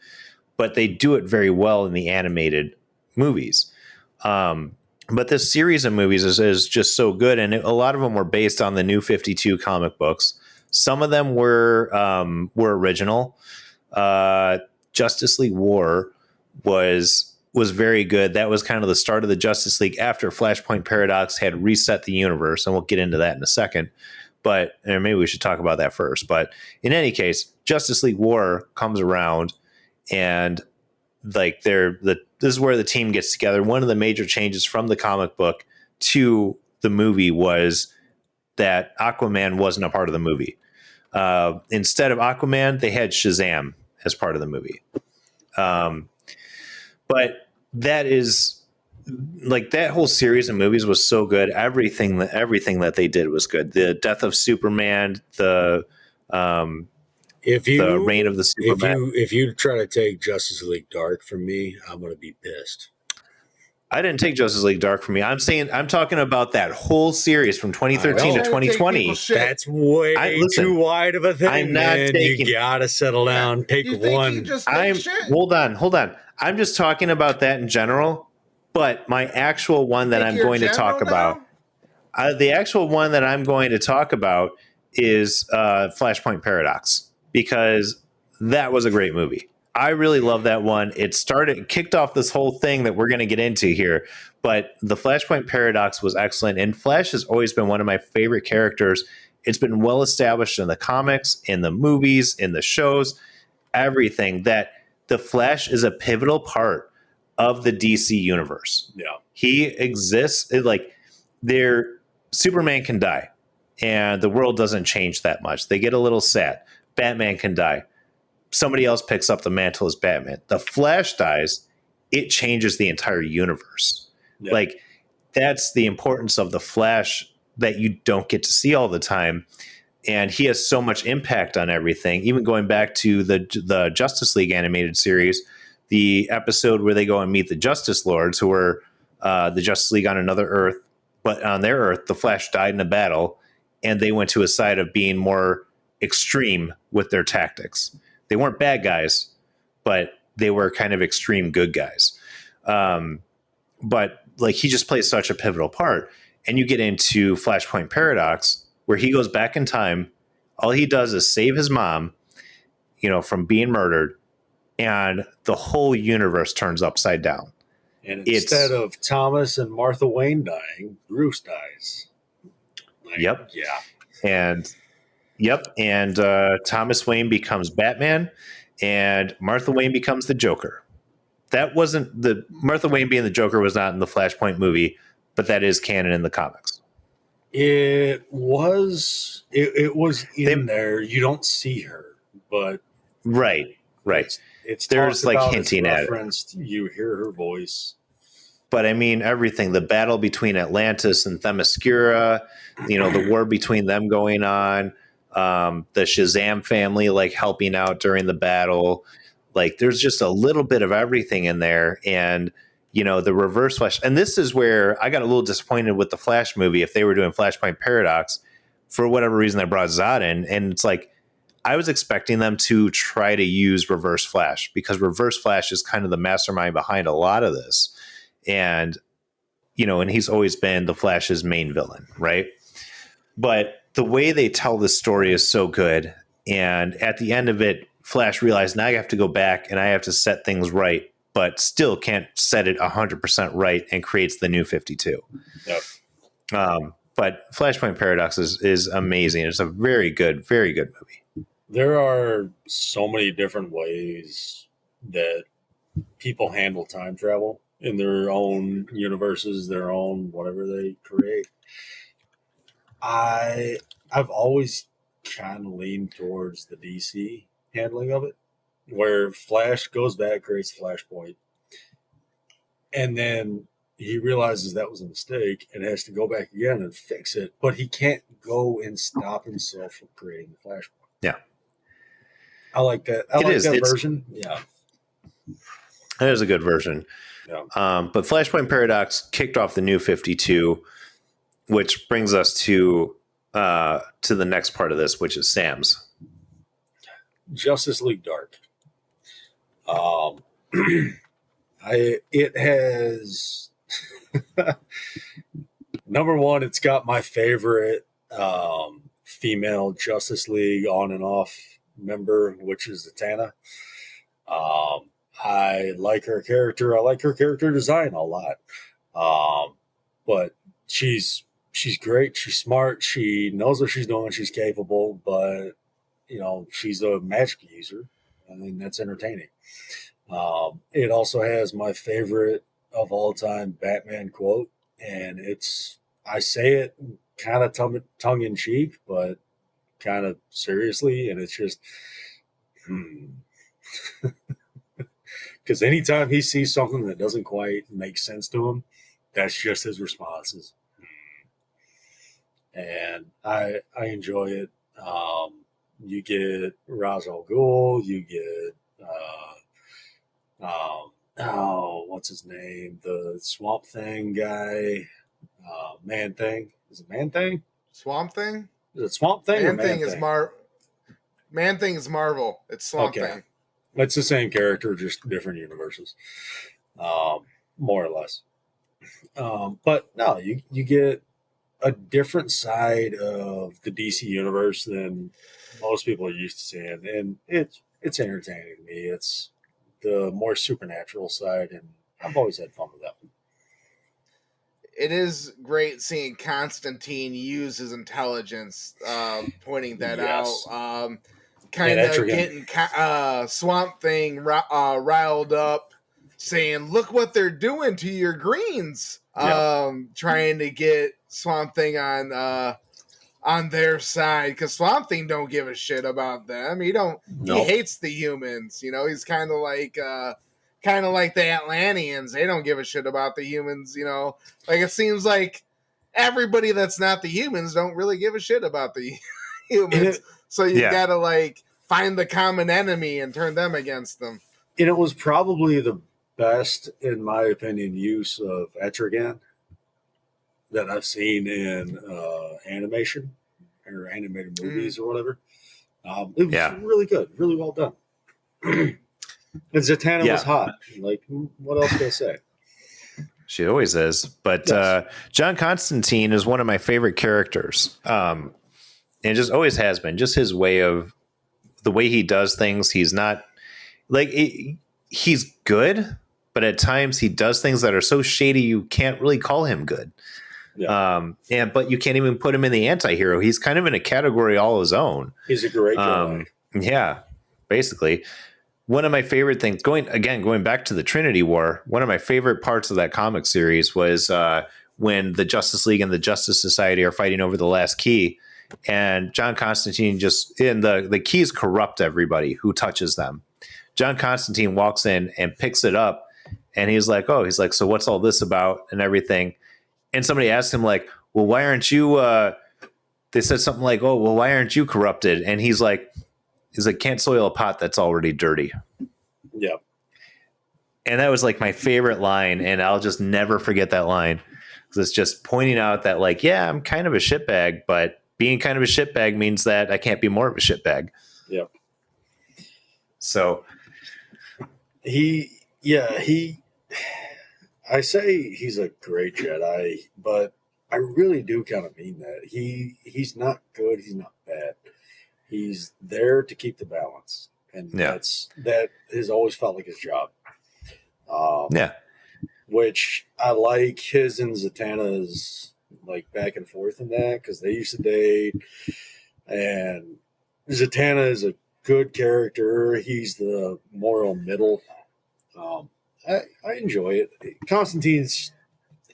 But they do it very well in the animated movies. But this series of movies is just so good. And a lot of them were based on the New 52 comic books. Some of them were original. Justice League War was very good. That was kind of the start of the Justice League after Flashpoint Paradox had reset the universe. And we'll get into that in a second. But maybe we should talk about that first. But in any case, Justice League War comes around, and like this is where the team gets together. One of the major changes from the comic book to the movie was that Aquaman wasn't a part of the movie. Instead of Aquaman, they had Shazam as part of the movie. But that is like that whole series of movies was so good. Everything that they did was good. The death of Superman, the reign of the Superman. If you try to take Justice League Dark from me, I'm going to be pissed. I didn't take Justice League Dark from me. I'm talking about that whole series from 2013 to 2020. That's way too wide of a thing. I'm not taking. You gotta settle down. Take one. Hold on. I'm just talking about that in general. But my actual one that I'm going to talk about, the actual one that I'm going to talk about is Flashpoint Paradox, because that was a great movie. I really love that one. It kicked off this whole thing that we're going to get into here. But the Flashpoint Paradox was excellent. And Flash has always been one of my favorite characters. It's been well established in the comics, in the movies, in the shows, everything, that the Flash is a pivotal part of the DC universe. Yeah. He exists. Superman can die and the world doesn't change that much. They get a little sad. Batman can die. Somebody else picks up the mantle as Batman. The Flash dies. It changes the entire universe. Yeah. Like, that's the importance of the Flash that you don't get to see all the time. And he has so much impact on everything. Even going back to the Justice League animated series, the episode where they go and meet the Justice Lords, who were the Justice League on another Earth, but on their Earth, the Flash died in a battle, and they went to a side of being more extreme with their tactics. They weren't bad guys, but they were kind of extreme good guys. But like, he just plays such a pivotal part. And you get into Flashpoint Paradox, where he goes back in time. All he does is save his mom, from being murdered, and the whole universe turns upside down. And instead of Thomas and Martha Wayne dying, Bruce dies. Yep. Yeah. And Thomas Wayne becomes Batman, and Martha Wayne becomes the Joker. That wasn't the Martha Wayne being the Joker was not in the Flashpoint movie, but that is canon in the comics. It was in there. You don't see her, but right. It's there's like about, hinting at it. You hear her voice. But I mean, everything, the battle between Atlantis and Themyscira, the war between them going on, the Shazam family, like, helping out during the battle. Like, there's just a little bit of everything in there. And, the Reverse Flash. And this is where I got a little disappointed with the Flash movie. If they were doing Flashpoint Paradox, for whatever reason, they brought Zod in. And it's like, I was expecting them to try to use Reverse Flash, because Reverse Flash is kind of the mastermind behind a lot of this. And, and he's always been the Flash's main villain, right? But the way they tell this story is so good. And at the end of it, Flash realized, now I have to go back and I have to set things right, but still can't set it 100% right, and creates the New 52. Yep. But Flashpoint Paradox is amazing. It's a very good movie. There are so many different ways that people handle time travel in their own universes, their own whatever they create. I've always kind of leaned towards the DC handling of it, where Flash goes back, creates Flashpoint, and then he realizes that was a mistake and has to go back again and fix it, but he can't go and stop himself from creating the Flashpoint. Yeah. I like that. I like that version. Yeah. That is a good version. Yeah. But Flashpoint Paradox kicked off the New 52, which brings us to the next part of this, which is Sam's. Justice League Dark. It has number one, it's got my favorite female Justice League on and off member, which is Zatanna. I like her character. I like her character design a lot. But she's great. She's smart. She knows what she's doing. She's capable, but she's a magic user. I mean, that's entertaining. It also has my favorite of all time Batman quote, and I say it kind of tongue in cheek, but kind of seriously, and it's just, because anytime he sees something that doesn't quite make sense to him, that's just his responses. And I enjoy it. You get Ra's al Ghul, you get what's his name? The Swamp Thing guy, Man Thing. Is it Man Thing? Swamp Thing? Is it Swamp Thing? Man Thing is Man Thing is Marvel. It's Swamp Thing. It's the same character, just different universes, more or less. But no, you get a different side of the DC universe than most people are used to seeing, and it's entertaining to me. It's the more supernatural side, and I've always had fun with that one. It is great seeing Constantine use his intelligence, pointing that out. Kind of getting Swamp Thing riled up, saying, "Look what they're doing to your greens." Trying to get Swamp Thing on their side, because Swamp Thing don't give a shit about them. He hates the humans. He's kind of like the Atlanteans. They don't give a shit about the humans. Like, it seems like everybody that's not the humans don't really give a shit about the humans. So you gotta find the common enemy and turn them against them. And it was probably the best, in my opinion, use of Etrigan that I've seen in animation or animated movies or whatever. It was really good, really well done. And Zatanna was hot. Like, what else can I say? She always is. But John Constantine is one of my favorite characters. And just always has been. Just his way of the way he does things. He's not like he's good, but at times he does things that are so shady you can't really call him good. Yeah. But you can't even put him in the anti-hero. He's kind of in a category all his own. He's a great guy. Yeah, basically. One of my favorite things, going back to the Trinity War, one of my favorite parts of that comic series was when the Justice League and the Justice Society are fighting over the last key, and John Constantine the keys corrupt everybody who touches them. John Constantine walks in and picks it up, and he's like, so what's all this about and everything? And somebody asked him, like, well, why aren't you, they said something like, oh, well, why aren't you corrupted? And he's like, can't soil a pot that's already dirty. Yeah. And that was like my favorite line. And I'll just never forget that line. Because it's just pointing out that, like, yeah, I'm kind of a shitbag, but being kind of a shitbag means that I can't be more of a shitbag. Yeah. So I say he's a great Jedi, but I really do kind of mean that. He's not good. He's not bad. He's there to keep the balance, and that has always felt like his job. Which I like his and Zatanna's like back and forth in that, because they used to date, and Zatanna is a good character. He's the moral middle. I enjoy it. Constantine's,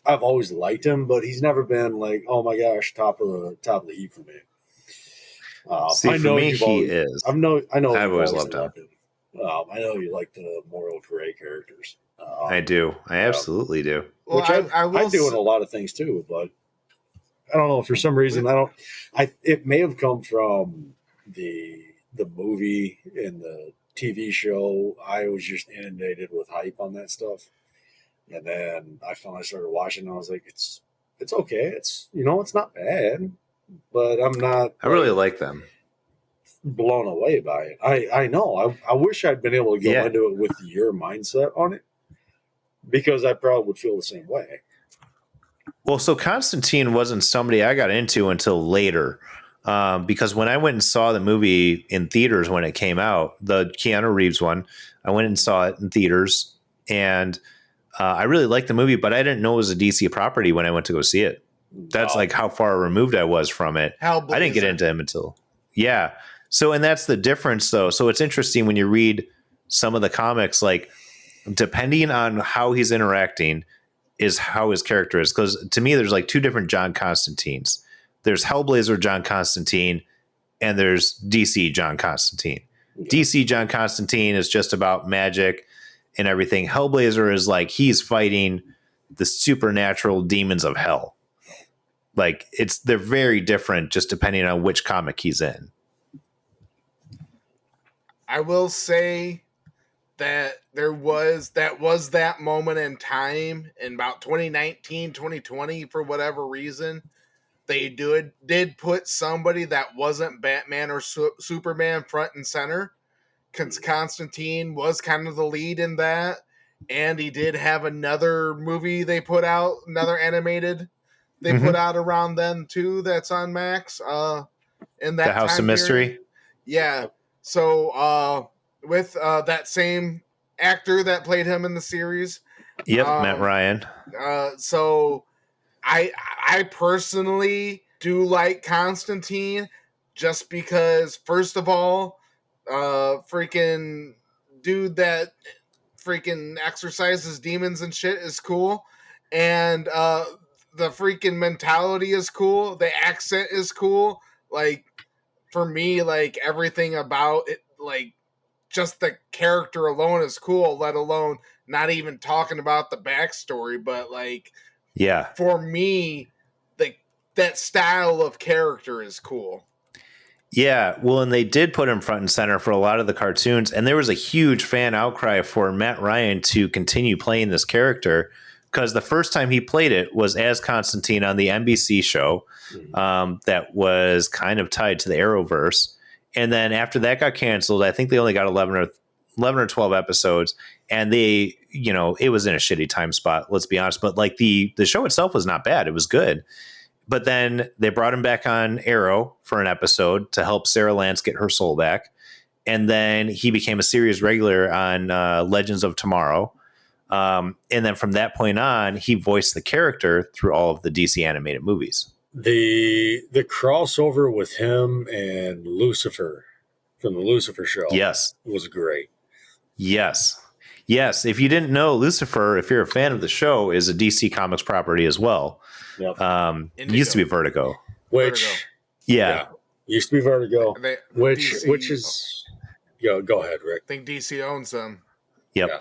I've always liked him, but he's never been like, oh my gosh, top of the heap for me. See, I know for me, he is. I know. I've always loved him. I know you like the moral gray characters. I do. I absolutely do. Well, which I do in a lot of things too, but I don't know, for some reason it may have come from the movie and the TV show. I was just inundated with hype on that stuff, and then I finally started watching, and I was like, it's okay. It's it's not bad, but I'm not. I really like them. Blown away by it. I know. I wish I'd been able to go into it with your mindset on it, because I probably would feel the same way. Well, so Constantine wasn't somebody I got into until later. Because when I went and saw the movie in theaters when it came out, the Keanu Reeves one, I went and saw it in theaters, and I really liked the movie, but I didn't know it was a DC property when I went to go see it. That's like how far removed I was from it. I didn't get into him until, So, and that's the difference, though. So it's interesting when you read some of the comics, like, depending on how he's interacting is how his character is. Because to me, there's like two different John Constantines. There's Hellblazer John Constantine, and there's DC John Constantine. Yeah. DC John Constantine is just about magic and everything. Hellblazer is like he's fighting the supernatural demons of hell. Like they're very different just depending on which comic he's in. I will say that was that moment in time in about 2019, 2020, for whatever reason. They did put somebody that wasn't Batman or Superman front and center, because Constantine was kind of the lead in that, and he did have another movie they put out, another animated they put out around then too. That's on Max. In that The House of Mystery. Period. Yeah. So with that same actor that played him in the series. Yep, Matt Ryan. So I personally do like Constantine, just because, first of all, freaking dude that freaking exorcises demons and shit is cool, and the freaking mentality is cool, the accent is cool. Like, for me, like, everything about it, like, just the character alone is cool, let alone not even talking about the backstory. But like, for me, that style of character is cool. Yeah, well, and they did put him front and center for a lot of the cartoons, and there was a huge fan outcry for Matt Ryan to continue playing this character because the first time he played it was as Constantine on the NBC show that was kind of tied to the Arrowverse, and then after that got canceled, I think they only got 11 or 12 episodes, and they, it was in a shitty time spot, let's be honest, but like the show itself was not bad, it was good. But then they brought him back on Arrow for an episode to help Sarah Lance get her soul back. And then he became a series regular on Legends of Tomorrow. And then from that point on, he voiced the character through all of the DC animated movies. The crossover with him and Lucifer from the Lucifer show was great. Yes. If you didn't know, Lucifer, if you're a fan of the show, is a DC Comics property as well. Yep. Used to be Vertigo. Used to be Vertigo. Which DC is go ahead, Rick. I think DC owns them. Yep. Yeah.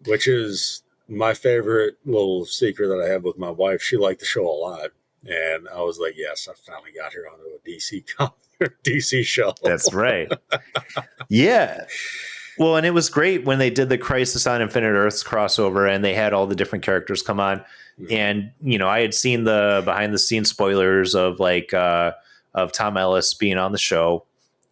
Which is my favorite little secret that I have with my wife. She liked the show a lot. And I was like, yes, I finally got her onto a DC show. That's right. Yeah. Well, and it was great when they did the Crisis on Infinite Earths crossover and they had all the different characters come on. And, I had seen the behind the scenes spoilers of of Tom Ellis being on the show.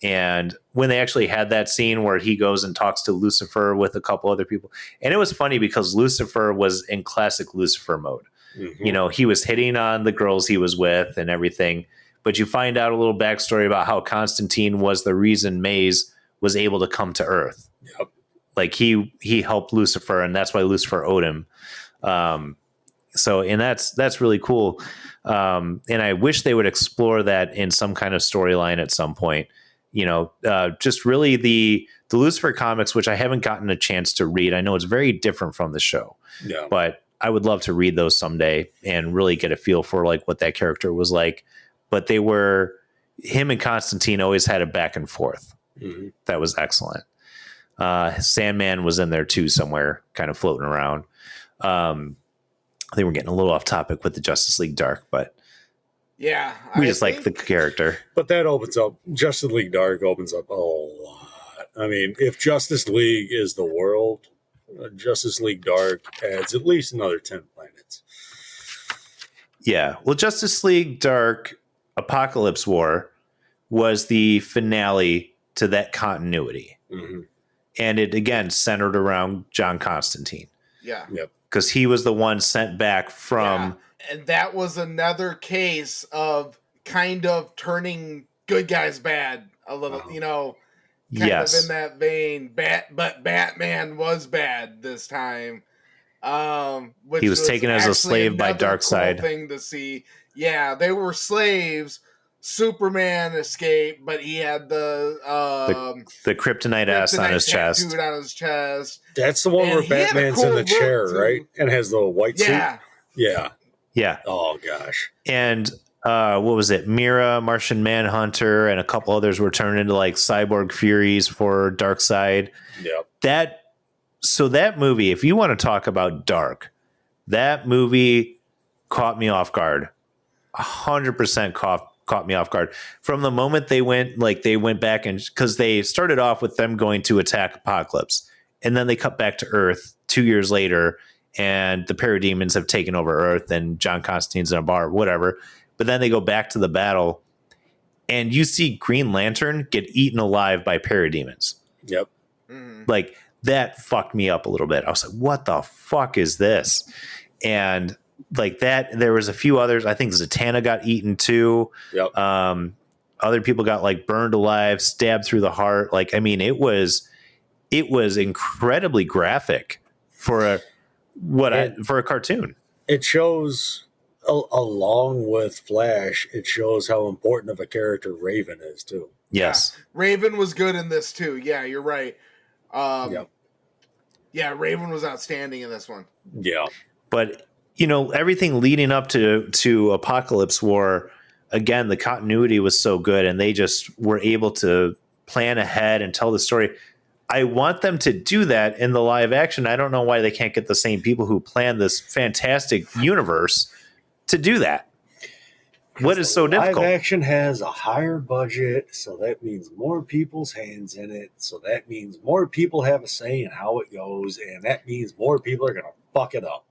And when they actually had that scene where he goes and talks to Lucifer with a couple other people, and it was funny because Lucifer was in classic Lucifer mode. Mm-hmm. He was hitting on the girls he was with and everything. But you find out a little backstory about how Constantine was the reason Maze was able to come to Earth. Yep. Like he helped Lucifer, and that's why Lucifer owed him. And that's really cool. And I wish they would explore that in some kind of storyline at some point. Just really the Lucifer comics, which I haven't gotten a chance to read. I know it's very different from the show, but I would love to read those someday and really get a feel for like what that character was like. But him and Constantine always had a back and forth. Mm-hmm. That was excellent. Sandman was in there too, somewhere kind of floating around. I think we're getting a little off topic with the Justice League Dark, but yeah, we just like the character. But that opens up, Justice League Dark opens up a lot. I mean, if Justice League is the world, Justice League Dark adds at least another 10 planets. Yeah. Well, Justice League Dark Apocalypse War was the finale to that continuity. Mm-hmm. And it, again, centered around John Constantine. Yeah. Yep. Because he was the one sent back from... Yeah. And that was another case of kind of turning good guys bad a little, kind of in that vein. But Batman was bad this time. Which he was taken as a slave by Darkseid. Cool thing to see. Yeah, they were slaves. Superman escaped, but he had the kryptonite S on his chest. On his chest. That's the one where Batman's in the chair, right? And has the white suit. Yeah. Oh gosh. And what was it? Mira, Martian Manhunter, and a couple others were turned into like cyborg furies for Darkseid. Yep. That movie, if you want to talk about dark, that movie caught me off guard. 100% caught me off guard from the moment they went back, and because they started off with them going to attack Apocalypse, and then they cut back to Earth 2 years later, and the parademons have taken over Earth, and John Constantine's in a bar, whatever. But then they go back to the battle, and you see Green Lantern get eaten alive by parademons. Yep. Mm-hmm. Like that fucked me up a little bit. I was like, what the fuck is this? And like that, there was a few others. I think Zatanna got eaten too. Yep. Other people got like burned alive, stabbed through the heart. Like, I mean, it was incredibly graphic for a cartoon. It shows, along with Flash, it shows how important of a character Raven is too. Yes. Yeah. Raven was good in this too. Yeah, you're right. Yeah, Raven was outstanding in this one. Yeah. But everything leading up to Apocalypse War, again, the continuity was so good, and they just were able to plan ahead and tell the story. I want them to do that in the live action. I don't know why they can't get the same people who planned this fantastic universe to do that. What is so Live difficult? action has a higher budget, so that means more people's hands in it. So that means more people have a say in how it goes, and that means more people are going to fuck it up.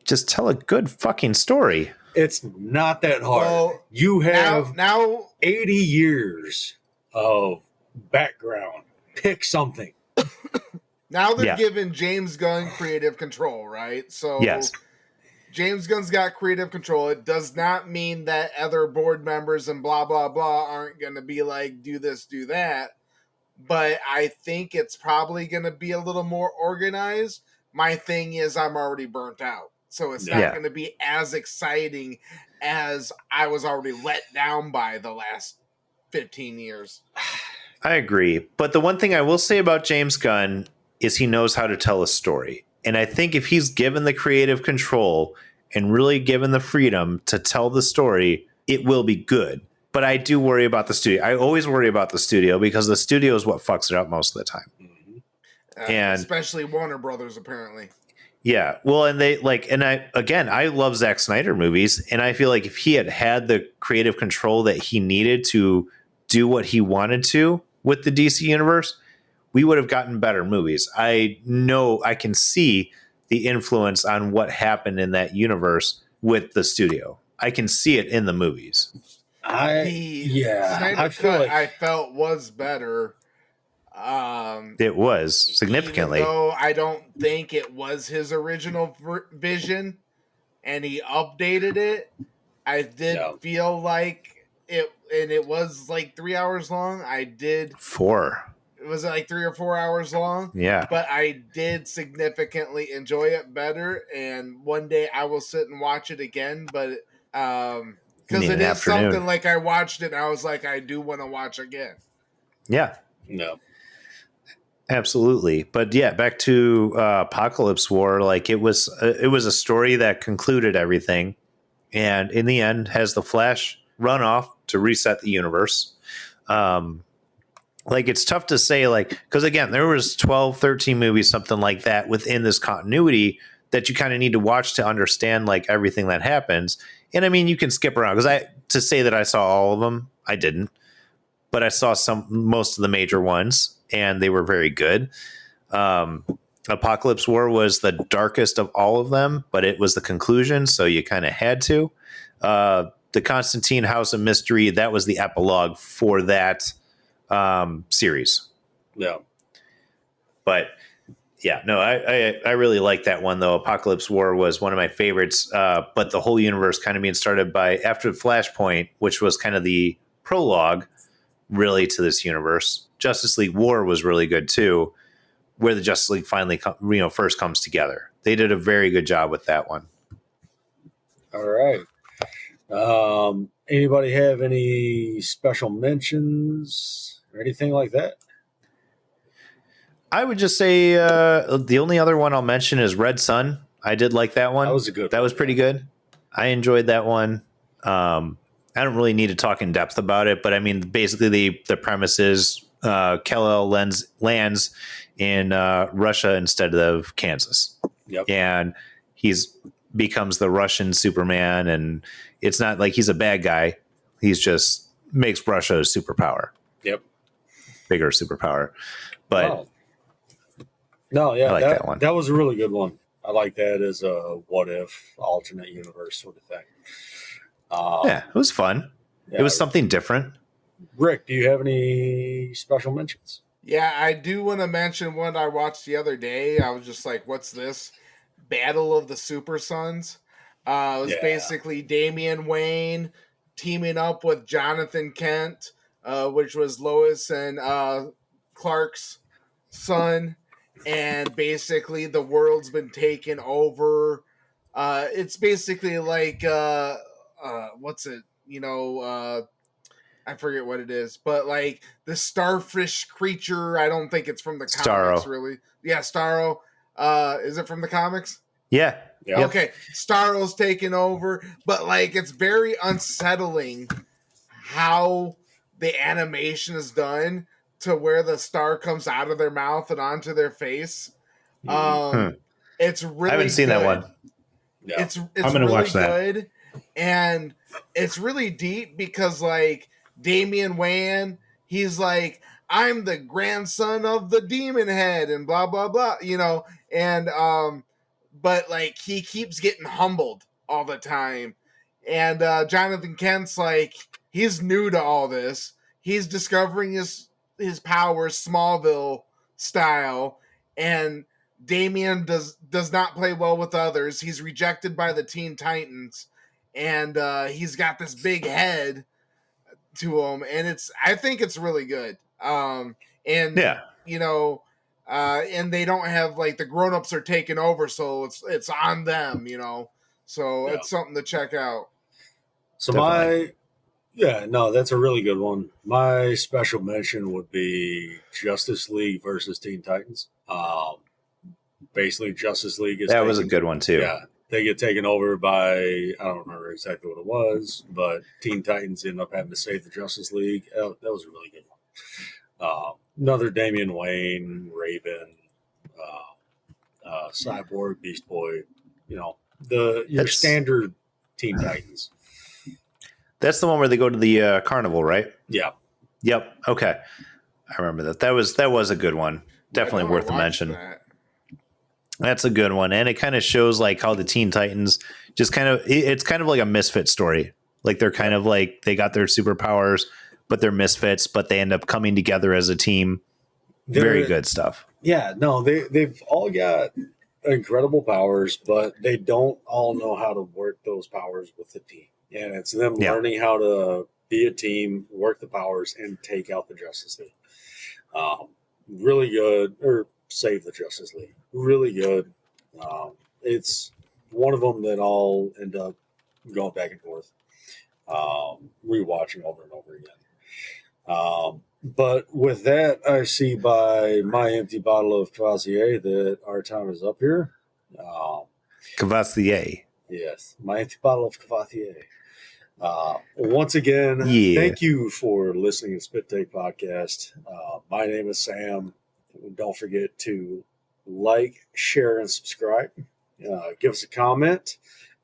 Just tell a good fucking story. It's not that hard. Well, You have now 80 years of background. Pick something. now they're Yeah. giving James Gunn creative control, right? So Yes. James Gunn's got creative control. It does not mean that other board members and blah blah blah aren't going to be like, do this, do that. But I think it's probably going to be a little more organized. My thing is, I'm already burnt out, so it's not Yeah. going to be as exciting as I was already let down by the last 15 years. I agree. But the one thing I will say about James Gunn is he knows how to tell a story. And I think if he's given the creative control and really given the freedom to tell the story, it will be good. But I do worry about the studio. I always worry about the studio because the studio is what fucks it up most of the time. And especially Warner Brothers, apparently. Yeah. Well, and I love Zack Snyder movies. And I feel like if he had the creative control that he needed to do what he wanted to with the DC universe, we would have gotten better movies. I know I can see the influence on what happened in that universe with the studio. I can see it in the movies. I felt was better. It was significantly. Though I don't think it was his original vision, and he updated it. I did feel like it, and it was like 3 hours long. It was like 3 or 4 hours long. Yeah. But I did significantly enjoy it better, and one day I will sit and watch it again. But because it is something like I watched it, and I was like, I do want to watch again. Yeah. No. Absolutely. But yeah, back to Apocalypse War, like it was a story that concluded everything, and in the end has the Flash run off to reset the universe. Like it's tough to say, like, because again, there was 12, 13 movies, something like that within this continuity that you kind of need to watch to understand like everything that happens. And I mean, you can skip around because to say that I saw all of them, I didn't, but I saw most of the major ones. And they were very good. Apocalypse War was the darkest of all of them, but it was the conclusion, so you kind of had to. The Constantine House of Mystery, that was the epilogue for that series. Yeah. But yeah, no, I really like that one, though. Apocalypse War was one of my favorites, but the whole universe kind of being started after Flashpoint, which was kind of the prologue really to this universe. Justice League War was really good too, where the Justice League finally first comes together. They did a very good job with that one. All right. Anybody have any special mentions or anything like that? I would just say the only other one I'll mention is Red Sun. I did like that one. That was a good one. That was pretty good. I enjoyed that one. I don't really need to talk in depth about it, but I mean, basically the premise is Kal-El lands in Russia instead of Kansas. Yep. And he's becomes the Russian Superman, and it's not like he's a bad guy. He's just makes Russia a superpower. Yep. Bigger superpower. But no, yeah, I like that one. That was a really good one. I like that as a what if alternate universe sort of thing. Yeah, it was fun. Yeah. It was something different. Rick, do you have any special mentions? Yeah, I do want to mention one I watched the other day. I was just like, what's this? Battle of the Super Sons. It was basically Damian Wayne teaming up with Jonathan Kent, which was Lois and Clark's son. And basically the world's been taken over. It's basically like, what's it? I forget what it is, but like the starfish creature, I don't think it's from the comics, really. Yeah, Starro. Is it from the comics? Yeah. Okay, Starro's taken over, but like it's very unsettling how the animation is done to where the star comes out of their mouth and onto their face. It's really I haven't seen that one. It's I'm gonna really watch that. good. And it's really deep because, like, Damian Wayne, he's like, I'm the grandson of the demon head and blah, blah, blah, you know, and, but like, he keeps getting humbled all the time. And Jonathan Kent's like, he's new to all this. He's discovering his powers Smallville style, and Damian does not play well with others. He's rejected by the Teen Titans, and he's got this big head to him, and I think it's really good. And Yeah. you know, and they don't have, like, the grown-ups are taking over, so it's on them, you know. So it's something to check out. So Definitely. that's a really good one. My special mention would be Justice League versus Teen Titans. Basically, Justice League is That was a good one too. Yeah, they get taken over by, I don't remember exactly what it was, but Teen Titans end up having to save the Justice League. That was a really good one. Another Damian Wayne, Raven, Cyborg, Beast Boy. You know, your standard Teen Titans. That's the one where they go to the carnival, right? Yeah. Yep. Okay. I remember that. That was a good one. Definitely worth a mention. That's a good one. And it kind of shows, like, how the Teen Titans just it's kind of like a misfit story. Like, they're kind of like, they got their superpowers, but they're misfits, but they end up coming together as a team. Very good stuff. Yeah, no, they've all got incredible powers, but they don't all know how to work those powers with the team. And it's them learning how to be a team, work the powers, and take out the Justice League. Really good, or save the Justice League. Really good. It's one of them that I'll end up going back and forth, rewatching over and over again. But with that, I see by my empty bottle of Cavassier that our time is up here. Cavassier. Yes, my empty bottle of Cavassier. Once again, thank you for listening to Spit Take Podcast. My name is Sam. Don't forget to like, share, and subscribe. Give us a comment,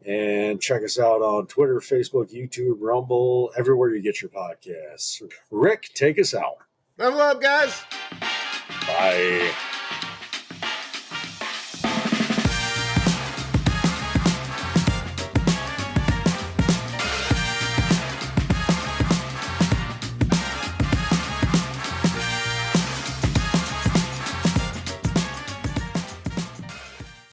and check us out on Twitter, Facebook, YouTube, Rumble, everywhere you get your podcasts. Rick, take us out. Level up, guys. Bye.